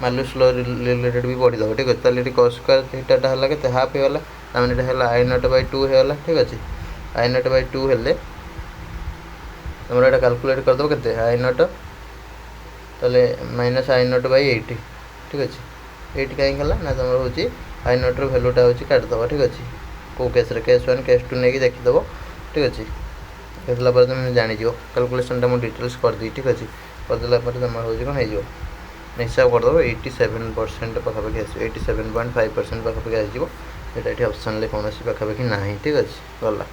S1: Malus law related भी पढ़ीद ठीक अच्छे तो ये कस्क्वायर थीटा है के हाफ होगा मैंने यहाँ आई नट बाय 2 होगा ठीक अच्छे आई नट बाय 2 हेल्ले तुम यहाँ कैलकुलेट करदेव के आई नट ताले माइनस आई नट बाय 80 ठीक अच्छे 80 कहीं ना तुम हूँ आई नट्र भैल्यूटा हूँ काटिदेव ठीक अच्छे कौ केस केस 1 केस 2 नहीं देखीदेव ठीक अच्छे देखला तुम जान कैलकुलेसन मुझे डिटेल्स कर दी ठीक अच्छे करदेला तुम हूँ कौन हो हिसाब करदेव 87% पाखापाखि आस 87.5% पाखापाखि आसो ये ऑप्शन कौन पाखापाखि ना ठीक अच्छे गला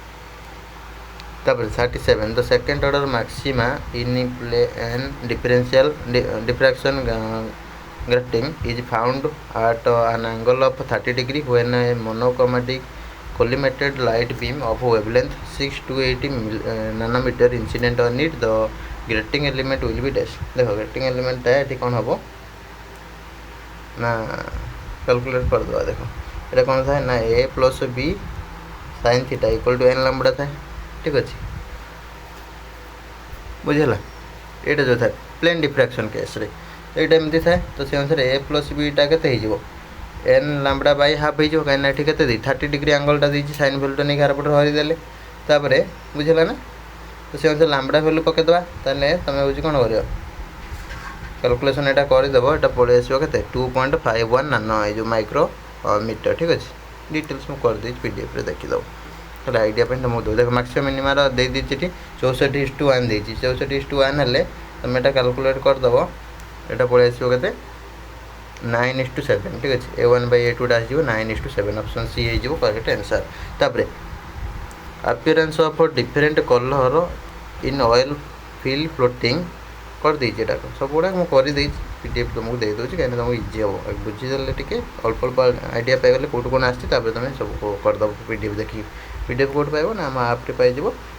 S1: तापर 37 the second order maxima in plane differential diffraction grating is found at an angle of 30 degree when a monochromatic collimated light beam of wavelength 6 to 80 nanometer incident on it the grating element will be dash देखो grating element टा ये कौन हम ना calculate कर दो देखो ये कौन था ना a plus b sin theta equal to n lambda था ठीक अच्छे बुझेगा ये जो था प्लेन डिफ्रैक्शन केस रे ये एमती था तो से अनुसार a प्लस b टा के एन लैम्बडा बाय हाफ हो कहीं ठीक है 30 डिग्री एंगलटा दी साइन भैल्यूटा नहीं कारपटे हरिदेले बुझेगा ना तो से अनुसार लैम्बडा भैल्यू पकईदे ताले तुम हूँ कौन कर कैलकुलेसन यहाँ करदेव ये पड़े आसो के 2.51 नानो ये माइक्रो मीटर ठीक अच्छे डिटेल्स मुझे कर दी PDF रे देखीदेव तो आइडिया तुमको देव देख मैक्सिमम मिनिमार दे दी 64:1 देती 64:1 हेल्ले तुम यहाँ कैलकुलेट करदेव ये पड़े आसो के 9:7 ठीक अच्छे A1/A2 आसो 9:7 ऑप्शन सी हो करेक्ट आंसर। तापर appearance of different colour in oil film floating कर देती सब गुड़ा मुझे कर PDF तुमको दे दूसरी कहीं तुमको इजी हम बुझीदे टे अल्प अल्प आइडिया पाइगले कौट कौन आसती तुम सब करदेव PDF देखिए PDF कौट पाइब ना आम आप्रे पाइज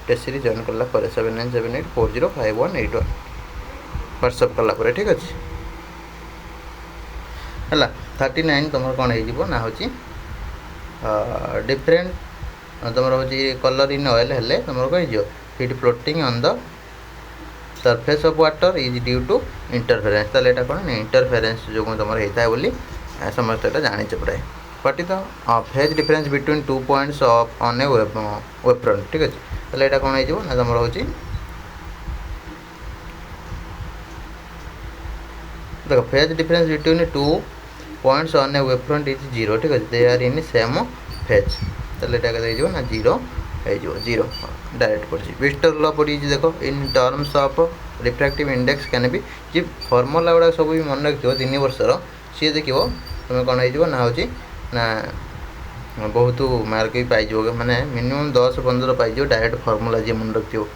S1: टेस्ट सीरीज जॉइन कला 7978405181 व्हाट्सअप कला ठीक अच्छे है 39 तुम कौन हो ना हूँ डिफरेंट तुम हूँ कलर इन ऑयल हेल्ले तुम कौन हो heat floating on the surface of water is due to interference ताले कौन इंटरफेरेंस जो तुम होता है बोली समस्त जाने प्राय। What is the phase difference between 2 points of on a wave front ठीक अच्छे ताले एटा कोन हो ना तुम होची देखो phase difference between 2 points on a wave front is 0 ठीक अच्छे they are in same phase ताले एटा के ना 0 हो 0 डायरेक्ट पड़ी विस्टर लॉ पड़ी देखो in terms of refractive index can be g formula गुड़ा सब भी मन रखियो 3 वर्षर सी देखो तुम कौन हो ना हूँ ना बहुत मार्क भी पाइज मैंने मिनिमम 10-15 पाइज डायरेक्ट फॉर्मूला जी मन रखियो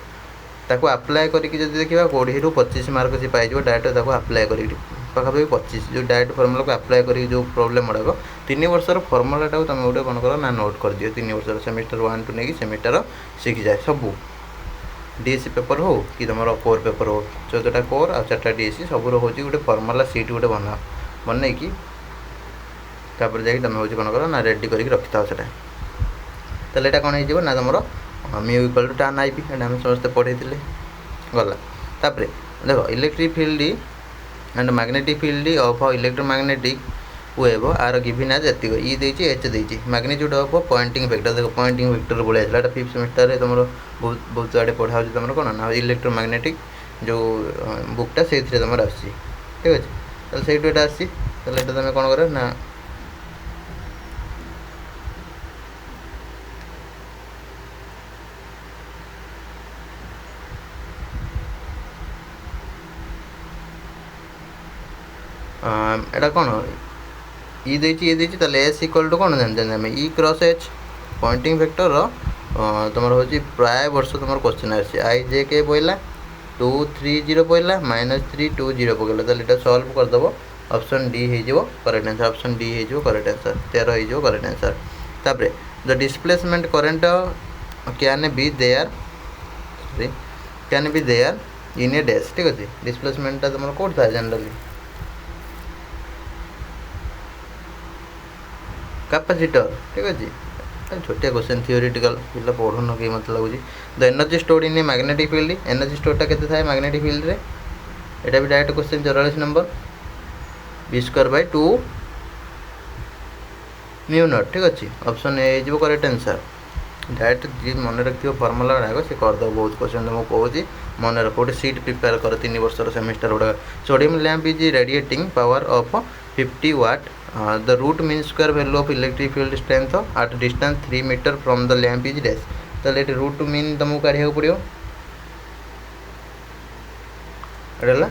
S1: ताको अप्लाई करके जब देखा 20 ରୁ 25 मार्क से पाइज डायरेक्ट ताको अप्लाई कर पाखापाखि 25 जो डायरेक्ट फॉर्मूला को अप्लाई कर जो प्रॉब्लम गुड़ाक 3 वर्षर फॉर्मूलाटा तुम गोटे कौन कर ना नोट कर दियो 3 वर्षर सेमिस्टर 1 टू नहीं सेमिस्टर 6 जाए सब डीएससी पेपर हो कि तुम कोर पेपर हो 14टा कोर आ 4टा डीएससी सब हूँ गोटे फॉर्मूला सीट गोटे बना बन कि तापर जाकि तुम हूँ कौन कर ना रेडी करके रखी था ताले एटा कौन हो ना तुम mu equal to tan IP एटा हम समस्त पढ़े गला तापर देखो electric field and magnetic field of electromagnetic wave are given as एतिक ई देछि एच देछि मैग्नीट्यूड ऑफ पॉइंटिंग वेक्टर देखो पॉइंटिंग वेक्टर बोले आइला 5th सेमेस्टर रे तुम बहुत आड़े पढ़ा हो तुम कौन ना इलेक्ट्रोमैग्नेटिक जो बुकटा से तुम आसी ठीक अच्छे ताले से आसी ताले तुम कौन कर ना एटा कौन ई देछि ए देछि ताले एस इक्वल टू कौन जानते हैं ई क्रॉस एच पॉइंटिंग वेक्टर तुम हूँ प्राय वर्ष तुम क्वेश्चन आसी आई जे के पहला 230 पहला -320 पकड़ा ताले एटा सॉल्व करदेव ऑप्शन डी हो करेक्ट आंसर ऑप्शन डी हो करेक्ट आंसर 13 हो करेक्ट आंसर तापर the displacement current can be there in a dash ठीक अच्छे डिस्प्लेसमेंटा तुम कौट था जनरली कैपेसिटर ठीक अच्छे छोटिया क्वेश्चन थियोरिटिकल पिला पढ़ुन कि मत लगुच the energy stored in a magnetic field energy स्टोरटा के मैग्नेटिक फील्ड रे एटा भी direct question 44 number v²/2 mu naught ठीक अच्छे ऑप्शन ए हो करेक्ट आंसर डायरेक्ट जी मन रखियो फॉर्मूला गुड़ाक सी करदे बहुत क्वेश्चन तुमको कहूँ मन रख गोटे सीट प्रिपेयर कर 3 वर्षर सेमिस्टर गुड़ाक sodium lamp is radiating power of 50 watt the root mean square value of electric field strength at distance 3 metre from the lamp is dash ताले रूट मीन तुमको काढ़ा पड़ो एटा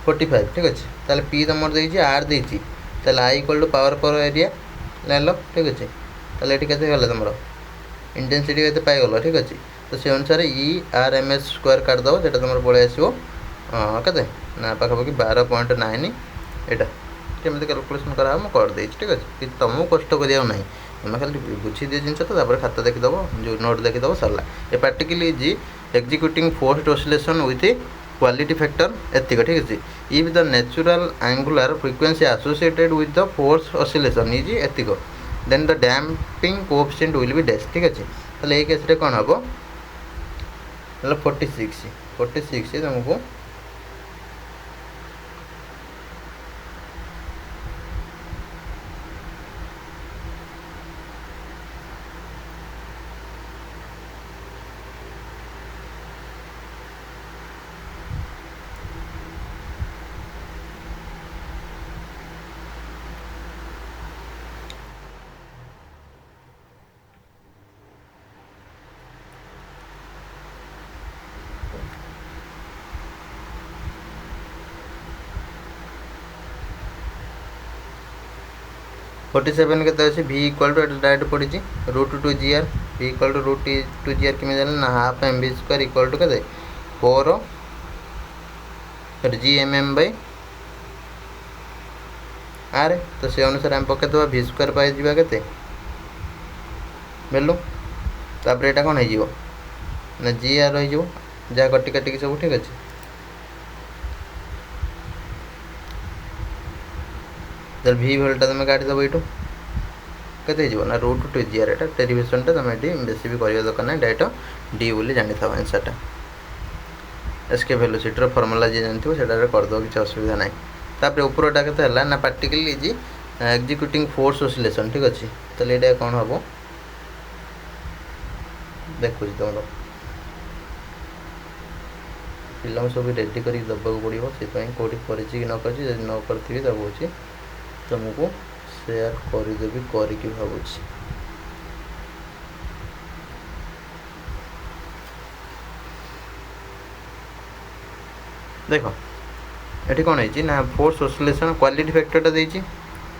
S1: 45 ठीक अच्छे ताले पी तुम देती आर देती ताले आई इक्वल टू पावर पर एरिया लाल ठीक अच्छे ताले ये गला तुम इंटेंसिटी के पाइगल ठीक अच्छे तो से अनुसार ERMS² काटिदेव से तुम पलि आसो के ना पाखापाखि 12.9 एटा केमी कैलकुलेसन करा करदे ठीक अच्छे कि तुमको कष्ट करा ना तुम खाली बुझी दिए जिन तो खाता देखीदेव जो नोट देखीदेव सरला a particle is executing forced oscillation with quality factor एतिक ठीक अच्छे if the natural angular frequency associated with the force oscillation is एतिक then the damping coefficient will be dash ठीक अच्छे ताले ये केस कौन हम 46 तुमको (47) के v इक्वल टू डायरेक्ट पड़ी √2gr v equal to √2gr केमी जान ना हाफ mv² इक्वल टू के 4 gmm/r तो से अनुसार आम पकईदे v² पाइबा के बेलू तापर यहाँ कौन हो ना gr हो जहाँ कटी काटिक सब ठीक अच्छे जब v भैल्यूटा तुम काटिदेव यू के ना √2gr एटा डेरिवेशनटा तुम ये बेसी भी करवा दरकार ना डायरेक्ट डी बोली जानी था आंसरटा एसके वेलोसिटी फॉर्मूला जी जानते करदेव किसी असुविधा ना तापर उपरटा के ना particle is executing force oscillation ठीक अच्छे ताले ये कौन हम देखुच तुम पिला सब रेडी कर दबाक पड़ो से कौटी कर न करी दबाऊँ तुमको सेयार करदेवी करी भावुँ देख ये कौन है ना फोर्स ऑसिलेशन क्वालिटी फैक्टर देती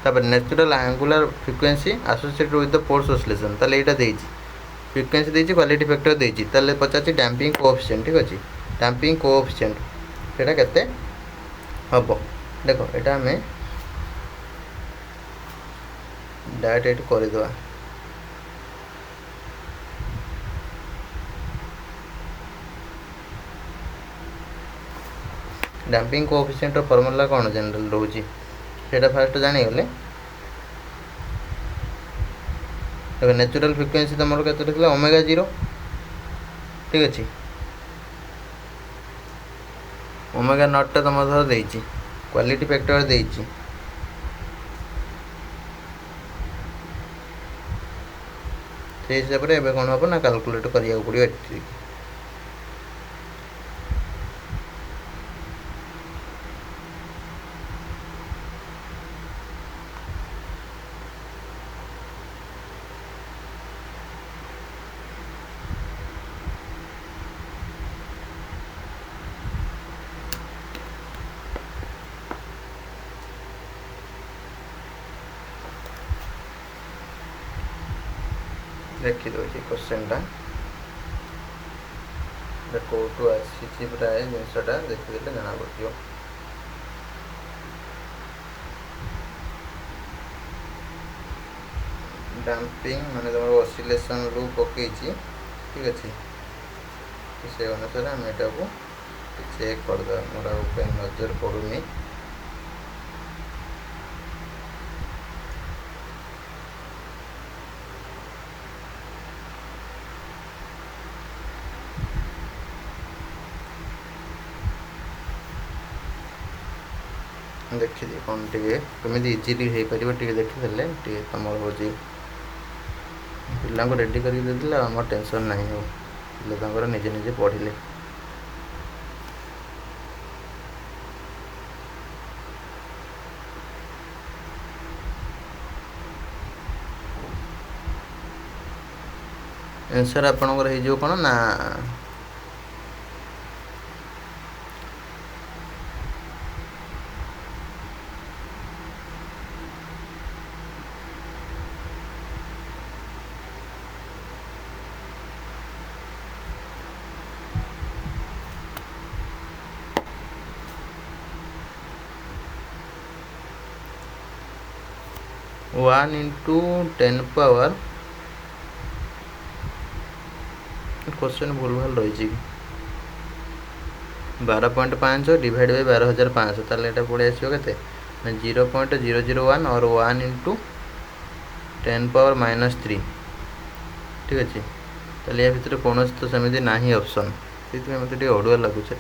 S1: natural angular frequency associated with the force oscillation ताले यहाँ देती फ्रिक्वेंसी देती क्वालिटी फैक्टर देती पचार डैम्पिंग कोएफिशिएंट ठीक अच्छे डैम्पिंग कोएफिशिएंट सेटा केते हम देख यहाँ आम डायरेक्ट ये करदे डैम्पिंग कोएफिशिएंट फॉर्मूला कौन जनरल रोचे सेटा फास्ट जानीगले देखो नेचुरल फ्रिक्वेंसी तुम के ओमेगा 0 ठीक अच्छे ओमेगा नॉट टा तुम धर देती क्वालिटी फैक्टर देती से हिसाब से कौन हम ना कैलकुलेट करा पड़ो देखी दूसरी क्वेश्चन कौटू आसी प्राय जिनसा देखीदे जना पड़ो डैम्पिंग माने तुम ऑसिलेशन रू पकई ठीक अच्छे तो से अनुसार आम यहाँ को चेक करदे मोर कहीं नजर पड़ूनी देखिए कौन टे कमी इजिली हो पार देखीदे तुम हूँ पिला रेडी करदे आम टेंशन ना हो पिला निजे निजे पढ़ले आंसर आपणकर हो कौन ना 1 into 10 पावर क्वेश्चन भूल भाल रही 12.5 डिवाइड बाय 12,500 ताले एटा पड़े आसो के 0.001 और 1 into 10 पावर -3 ठीक अच्छे ताले या भितर कौन तो सेमती ना ऑप्शन से मत अड़ुआ लगुच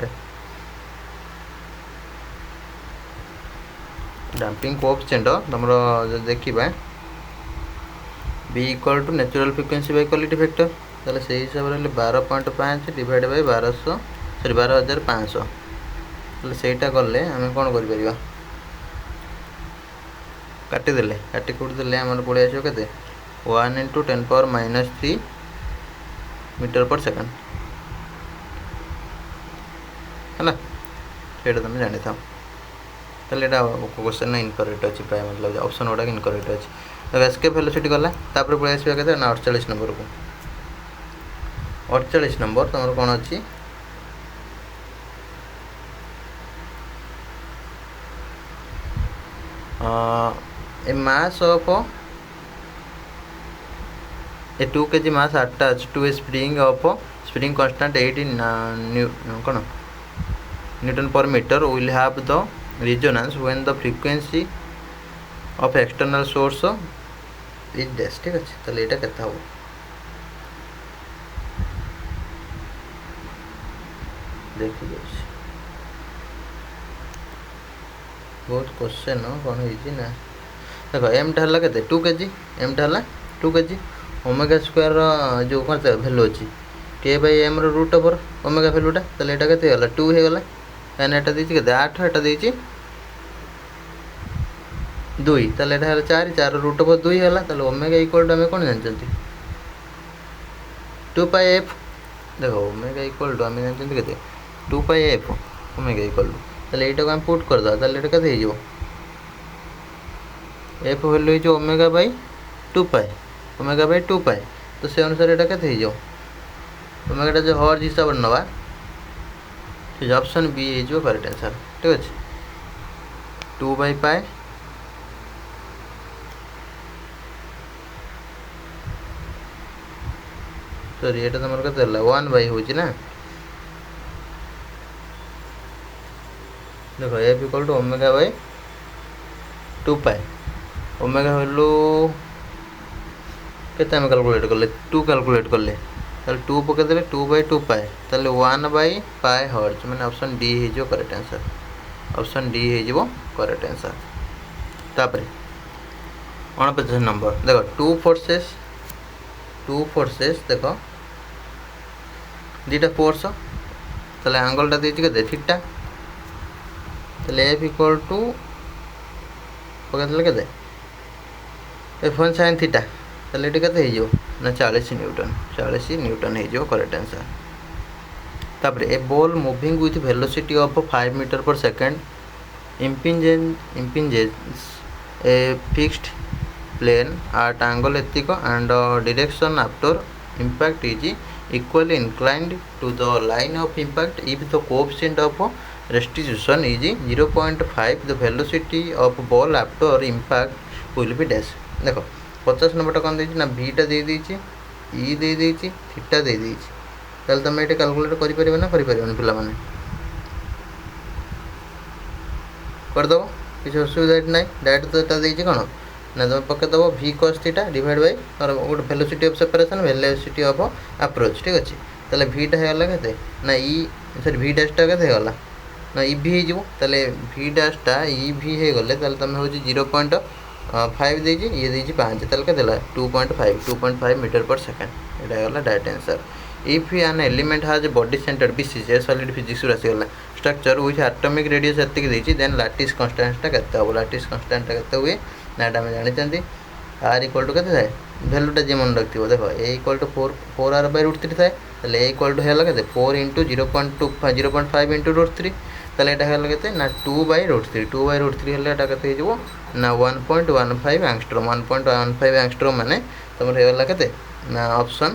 S1: डैम्पिंग कोएफिशिएंट तुम देखा b equal to natural frequency by quality factor ताले से हिसाब से 12.5 डिवाइड बाय 1200 सॉरी 12,500 ताले सेटा कले आम कौन कर काटिदेले काटी कुटिदेले आम पड़े आसो के 1 into 10 पावर -3 मीटर पर सेकेंड है ये तुम जानी था ताले क्वेश्चन इनकरेक्ट अच्छी प्राय मतलब ऑप्शन गुड़ा इनकरेक्ट अच्छी तो एस्केप वेलोसिटी गला तापर पड़े आसवा के ना 48 नंबर को 48 नंबर तुम कौन अच्छी a mass of a 2 kg mass attach to a spring constant 18 कौन newton per metre will have the resonance when the frequency of external source is dash ठीक अच्छे तो यहाँ के देखी बहुत क्वेश्चन कौन हो ना देख एमटा है के 2 kg एमटा है 2 kg ओमेगा स्क्वायर जो कौन भैल्यू अच्छी के by m root over omega भैल्यूटा ताले एटा केते गला 2 हो गला एन एटा देछि केते 8 एटा देछि 2 ताले एटा 4 4 रूट ओवर 2 गला ताले ओमेगा इक्वल टू हमें कोन जानचंती 2 पाई एफ देखो ओमेगा इक्वल टू हमें जानचंती केते 2 पाई एफ ओमेगा इक्वल टू ताले एटा को हम पुट कर दा ताले एटा केते हो जिवो एफ वैल्यू हो omega by 2 pi omega by 2 पाई तो से अनुसार एटा केते हो ओमेगा जो हर्ज हिसाब से नवा ठीक है ऑप्शन बी हो करेक्ट आंसर ठीक अच्छे 2 बाई पाई सॉरी ये तुम के 1 बाई हो ना देखो f equal to omega by 2 pi omega value केते हम कैलकुलेट कले 2 कैलकुलेट कले ताले 2 पकेदेबे 2 बाई 2 पाए ताले 1 बाई पाए हर्ज मैंने ऑप्शन डी हो करेक्ट आंसर ऑप्शन डी हो करेक्ट आंसर तापर 49 नंबर देखो टू फोर्सेस देखो दीटा फोर्स ताले एंगलटा देछि केते थीटा ताले एफ इक्वल टू पकेदेले केते F1 sin थीटा ताले एटा केते हो ना 40 न्यूटन हो करेक्ट आंसर तापर a ball moving with velocity of 5 metre per second impinges a fixed plane at angle एतिको and direction after impact is equally inclined to the line of impact if the coefficient of restitution is 0.5 the velocity of ball after impact will be dash देखो 50 number कौन देछि ना भीटा दे देछि ई दे देछि theta दे देछि ताल तुम ये कैलकुलेट करि परिबे ना करि परिबे पिला माने कर दो किसी असुविधा ना डायरेक्ट तो एटा देछि कोन ना तुम पके दबो v cos theta divide by और गोटे velocity of separation velocity of approach ठीक अछि ताले v टा हेला केते ना ई सॉरी v डैश टा केते हेला ना ई v हे जिवो ताले v डैश टा ई v हे गले ताले तुम होछि 0.5 देछि ये देछि 5 ताले के देला 2.5 मीटर पर सेकंड एटा गला direct answer if an element has body centre BCC a solid physics रासी गला स्ट्रक्चर विथ एटॉमिक रेडियस एतिक देछि देन लैटिस कांस्टेंट टा केते हो लैटिस कांस्टेंट टा केते हुए नाटा में जानि चंदी r इक्वल टू केते थाए वैल्यूटा जे मन रखथिबो देखो a equal to 4r bye √3 थाए ताले a इक्वल टू हेला केते 4 * 0.5 * √3 ताले एटा हेला केते ना 2 बाय √3 हेला एटा केते हिजबो ना 1.15 एंगस्ट्रॉम 1.15 एंगस्ट्रॉम माने तमर हेला केते ना ऑप्शन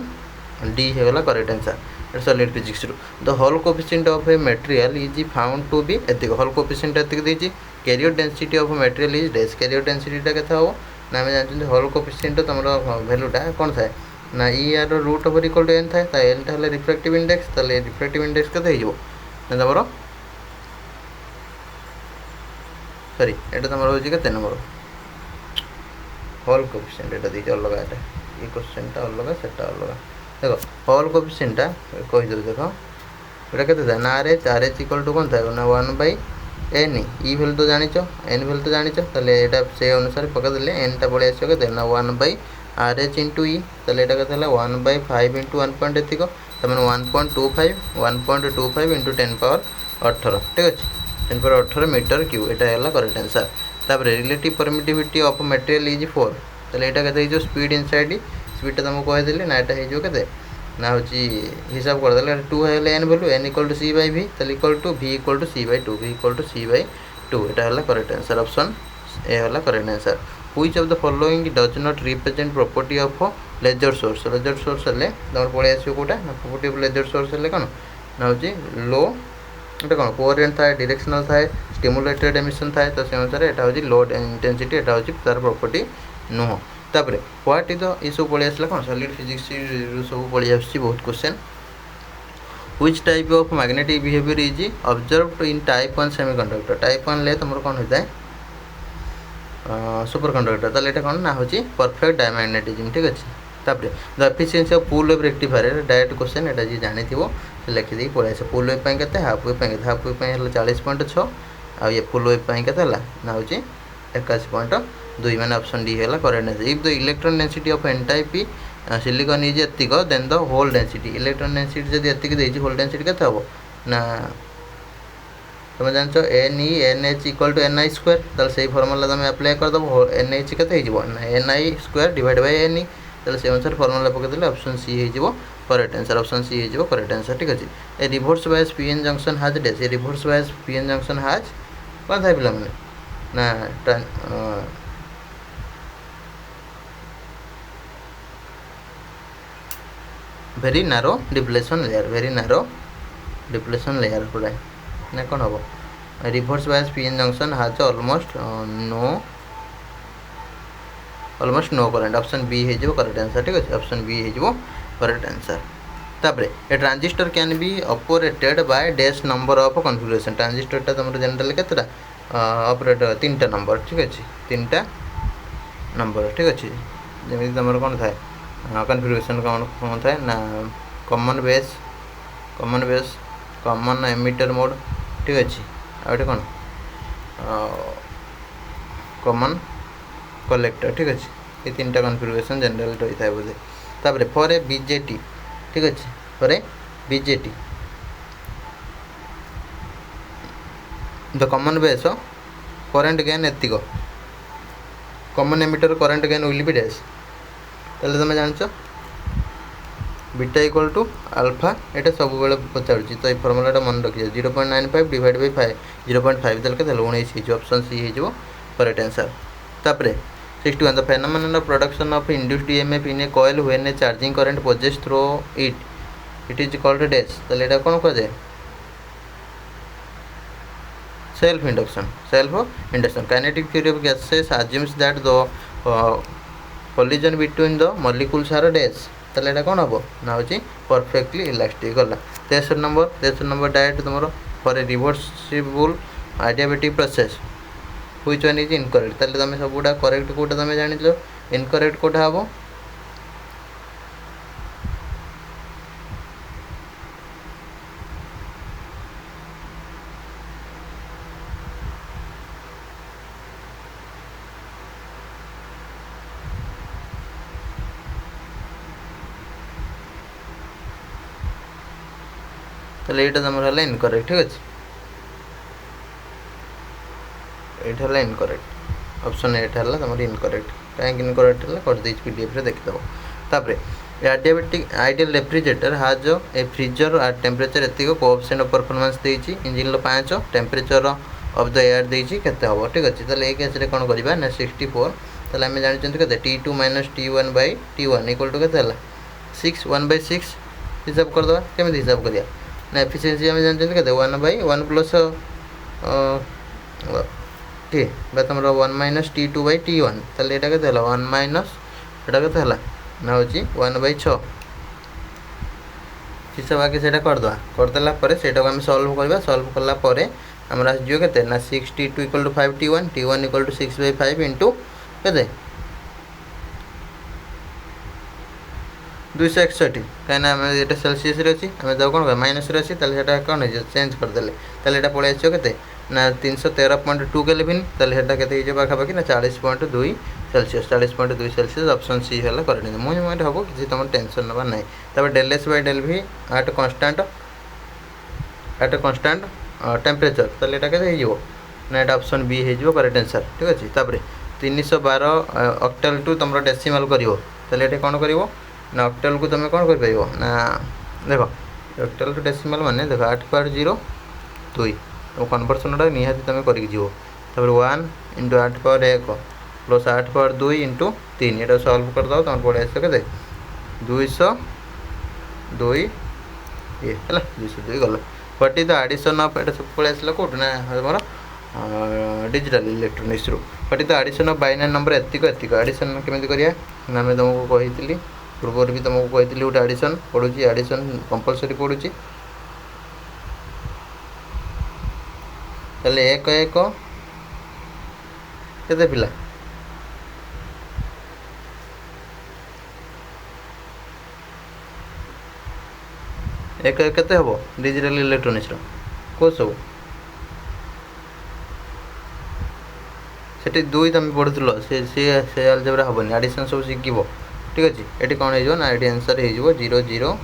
S1: डी हेला correct answer solid physics the Hall coefficient of a material is found to be एतिक होल कोएफिशिएंट एतिक देछि carrier density of material is dash carrier density टा केथा हो ना मैं जानते होल कोएफिशिएंट तमरो वैल्यूटा कोन थाए ना e r root over equal to n थाए ता n टा हले रिफ्रैक्टिव इंडेक्स ताले रिफ्रैक्टिव इंडेक्स केते हिजो ना तमरो सॉरी एटा तमरो होजी केते नंबर होल कोएफिशिएंट एटा दी अलग एटा ई क्वेश्चन टा अलग सेटा अलग देखो होल कोएफिशिएंट टा कहि दो देखो एटा केते था ना r इक्वल टू कोन थाए ना 1 बाय n ई वैल्यू तो जानिचो n वैल्यू तो जानिचो ताले एटा से अनुसार पका देले n टा पळे आछो केते ना 1 बाय rh * e ताले एटा केते हला 1 बाय 5 * 1 पॉइंट एतिको तमन 1.25 * 10 पावर 18 ठीक अछि 10 पावर 18 मीटर क्यूब एटा हला करेक्ट आंसर तापर relative permittivity of material is 4 ताले एटा केते जो स्पीड इनसाइड स्पीड टा तुमको कहि देले ना एटा हे जो केते ना होची हिसाब कर देले 2 हेले n value n = c / v ताले equal to v = c / 2 v = c / 2 एटा हला करेक्ट आंसर ऑप्शन ए हला correct answer which of the following does not represent property of laser source हेले तमर पळे आछो कोटा ना प्रॉपर्टी ऑफ लेजर सोर्स हेले कोन ना होची लो एटा कोन कोहेरेंट थाए डायरेक्शनल थाए स्टिमुलेटेड एमिशन थाए तो से अनुसार एटा होची लो इंटेंसिटी एटा होची तार प्रॉपर्टी नुह तापरे व्हाट इज द इशू पळे आसला कोन सॉलिड फिजिक्स सब पळे आछि बहुत question which type of magnetic behaviour is observed in type 1 semiconductor type 1 ले तमरो कोन होता है सुपर कंडक्टर ताले एटा कोन ना होची परफेक्ट डायमैग्नेटिज्म ठीक अछि तापरे the efficiency of full wave rectifier direct question एटा जी जानि थिबो से लिखि दे पळे आसे पुल वेव पय केते हाफ वेव पय हला 40.6 आ ये पुल वेव पय केते हला ना होची 81.5 दुई मैंने ऑप्शन डी है correct answer. If the electron density of n type silicon is एतिक then the hole density electron density जब एतिक देछि होल डेंसिटी केते हबो ना तुम जान n e n h equal to n i square ताले से फर्मुला तुम अप्लाई कर दबो एन एच केते हो n i square divide by n e ताले से अनुसार फर्मुला पकईदे ऑप्शन सी हो करेक्ट आंसर ऑप्शन सी हो करेक्ट आंसर ठीक अच्छे। ए रिवर्स बायस पीएन जंक्शन हाज डेस ए रिवर्स बायस पीएन जंक्शन हाज कौन था पिला मैंने ना वेरी नारो डिप्लेशन लेयर पूरा ना कौन हम reverse bias PN junction has almost no current option B हो करेक्ट आंसर ठीक अच्छे ऑप्शन बी हो करेक्ट आंसर। तापर a transistor can be operated by dash number of configuration transistor तुम जनरल केतटा ऑपरेट 3टा नंबर ठीक अच्छे 3टा नंबर ठीक अच्छे जमी तुम कौन थाए कॉन्फ़िगरेशन कौन थाए ना common base common emitter mode ठीक अच्छे आउटे कौन कॉमन कलेक्टर ठीक अच्छे ये 3टा कॉन्फ़िगरेशन जनरल रही था बोधे। तापर फॉर ए बीजेटी ठीक अच्छे for a BJT the common base current gain एतिक common emitter current gain will be dash ताले तुम जान बीटा इक्वल टू अल्फा यहाँ सब बेले पचार तो ये फर्मुला मन रखी 0.95 डिवाइड बाय 5 0.5 के 19 ऑप्शन सी हो करेक्ट आंसर। तापर 61 the phenomenon of production of induced EMF in a coil when a charging current passes through it is called dash ताले एटा कोन कह जाए self induction kinetic theory of gases assumes that the collision between the molecules are dash ताले एटा कोन हबो ना होची परफेक्टली इलास्टिक गला। 63 नंबर डायरेक्ट तुमरो for a reversible adiabatic process which one is incorrect ताले तुम सबुडा करेक्ट कोटा तुम जानिलो इनकरेक्ट कोटा हबो ताले एटा तुम हला इनकरेक्ट ठीक अछि एटा हला इनकरेक्ट ऑप्शन एट हला तुम इनकरेक्ट कहीं इनकरेक्ट हला कर दे पीडीएफ रे देखि दबो। तापर adiabatic ideal refrigerator has a freezer at temperature एतिको कोएफिशिएंट ऑफ परफॉर्मेंस देछि engine low 5 temperature of the air देछि केते हबो ठीक अछि ताले ए केस रे कोन करबा ना 64 ताले हम जानि चंत केते t2 - t1 / t1 equal to केते हला 6 1/6 हिसाब कर दबा केमे हिसाब करिया ना एफिशिएंसी हम जानि चंत केते 1/1 प्लस टी बा तुम 1 - t2 / t1 ताले एटा केते हला 1 - एटा केते हला ना होची 1/6 हिसाब आगे सेटा करदेला पर सेटा को हम सॉल्व करबा सॉल्व करला पर हमरा आजो केते ना 6 t2 = 5 t1 t1 = 6/5 इनटू केते 261 कहीं ये सेल्सियस अच्छी आम जब कौन माइनस अच्छी ताले कौन हो चेंज करदे ताले एटा पड़े आसो के ना 313.2 केल्विन ताले के पाखापाखि ना 40.2 सेल्सियस 40.2 सेल्सियस ऑप्शन सी है करेक्ट मुझे हम किसी तुम टेंशन नबार ना तब डेल एस बाय डेल भी एट कन्स्टांट टेम्परेचर ताले एटा के ना एटा ऑप्शन बी हो करेक्ट आंसर ठीक अच्छे। तापर 312 ऑक्टल टू तुम डेसिमल कर कौन कर ना ऑक्टल को तुम कौन कर ना देख ऑक्टल टू डेसिमल माने देख 8/0 2 तो कन्वर्सन निहाती तुम कर 1 × 8/1 प्लस 8/2 × 3 ये सल्व कर दो तुम पड़े आस के 202 ये 202 गल बट द एडिशन ऑफ एटा सब पड़े आसला कोट ना हमर डिजिटल इलेक्ट्रॉनिक्स रू but the addition of binary number एतिक एडिशन केମିତି करिया ना मैं तुमको कही पूर्व भी तुमको कही गोटे एडिशन पड़ुची एडिशन कंपलसरी पड़ुची ताले 1 1 केते पिला 1 1 केते हबो डिजिटल इलेक्ट्रॉनिक्स रो को सब ये दुई तुम पढ़ुल से अलजेब्रा हेनी आडिशन सब शिखब ठीक अच्छे। ये कौन हो ये आंसर हो 0 0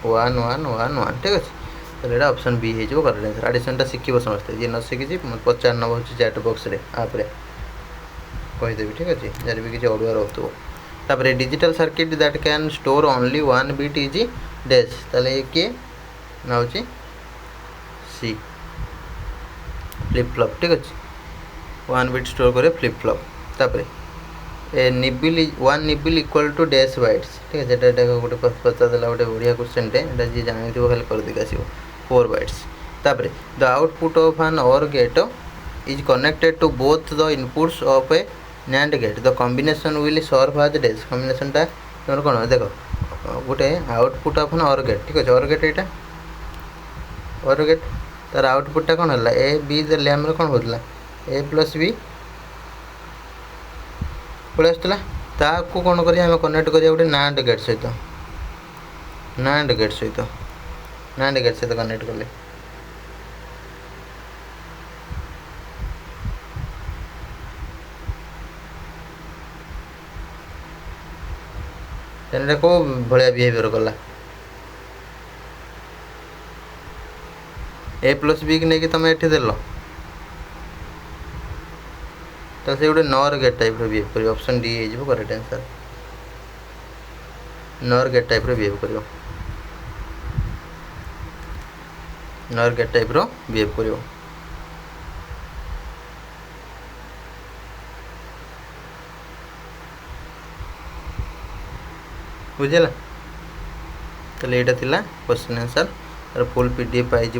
S1: 1 1 1 1 ठीक अच्छे। तो ये ऑप्शन बी हो करेक्ट आंसर। आडिशनटा शिखब समस्ते जी न शिखी पचार नब हो चैट बॉक्स आप्रे कहीदेवी ठीक अच्छे जार भी किसी अड़ुआ रोथो। तापर digital circuit that can store only 1 bit is dash ताले ये किए ना हो सी फ्लिप फ्लॉप ठीक अच्छे 1 बिट स्टोर करे फ्लिप फ्लॉप। तापर a nibble 1 nibble equal to dash bytes ठीक है। गोटे पचारदेला गोटे बढ़िया क्वेश्चन टे जी जानी खाली कर देख आसो 4 बाइट्स। तापर the output of an OR gate is connected to both the inputs of a NAND gate the combination will serve as dash कॉम्बिनेशनटा तुम कौन देख गोटे output of an OR gate ठीक अच्छे। OR गेट यहाँ OR गेट तार आउटपुटा कौन है ए बी देले आम कौन होता ए प्लस बी पलि आसला ताकू कौन करें कनेक्ट करिया गोटे NAND गेट सहित NAND गेट सहित कनेक्ट कले कौ भाया बिहेवियर कला ए प्लस बी की नहीं तुम ये देल तो से गोटे नॉर गेट टाइप बिहेव कर ऑप्शन डी हो correct answer. NOR gate type behave कर नॉर गेट टाइप बिहेव कर बुझेगा। तो यहाँ थिला क्वेश्चन आंसर तार फुल PDF पाइज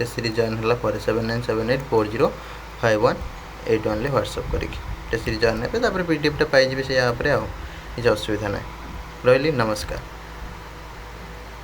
S1: सीरीज जॉइन है 7978405181 व्हाट्सअप करके सीरीज जॉइन है। PDF पाइजे से यहाँ पर किसी असुविधा ना रही। नमस्कार।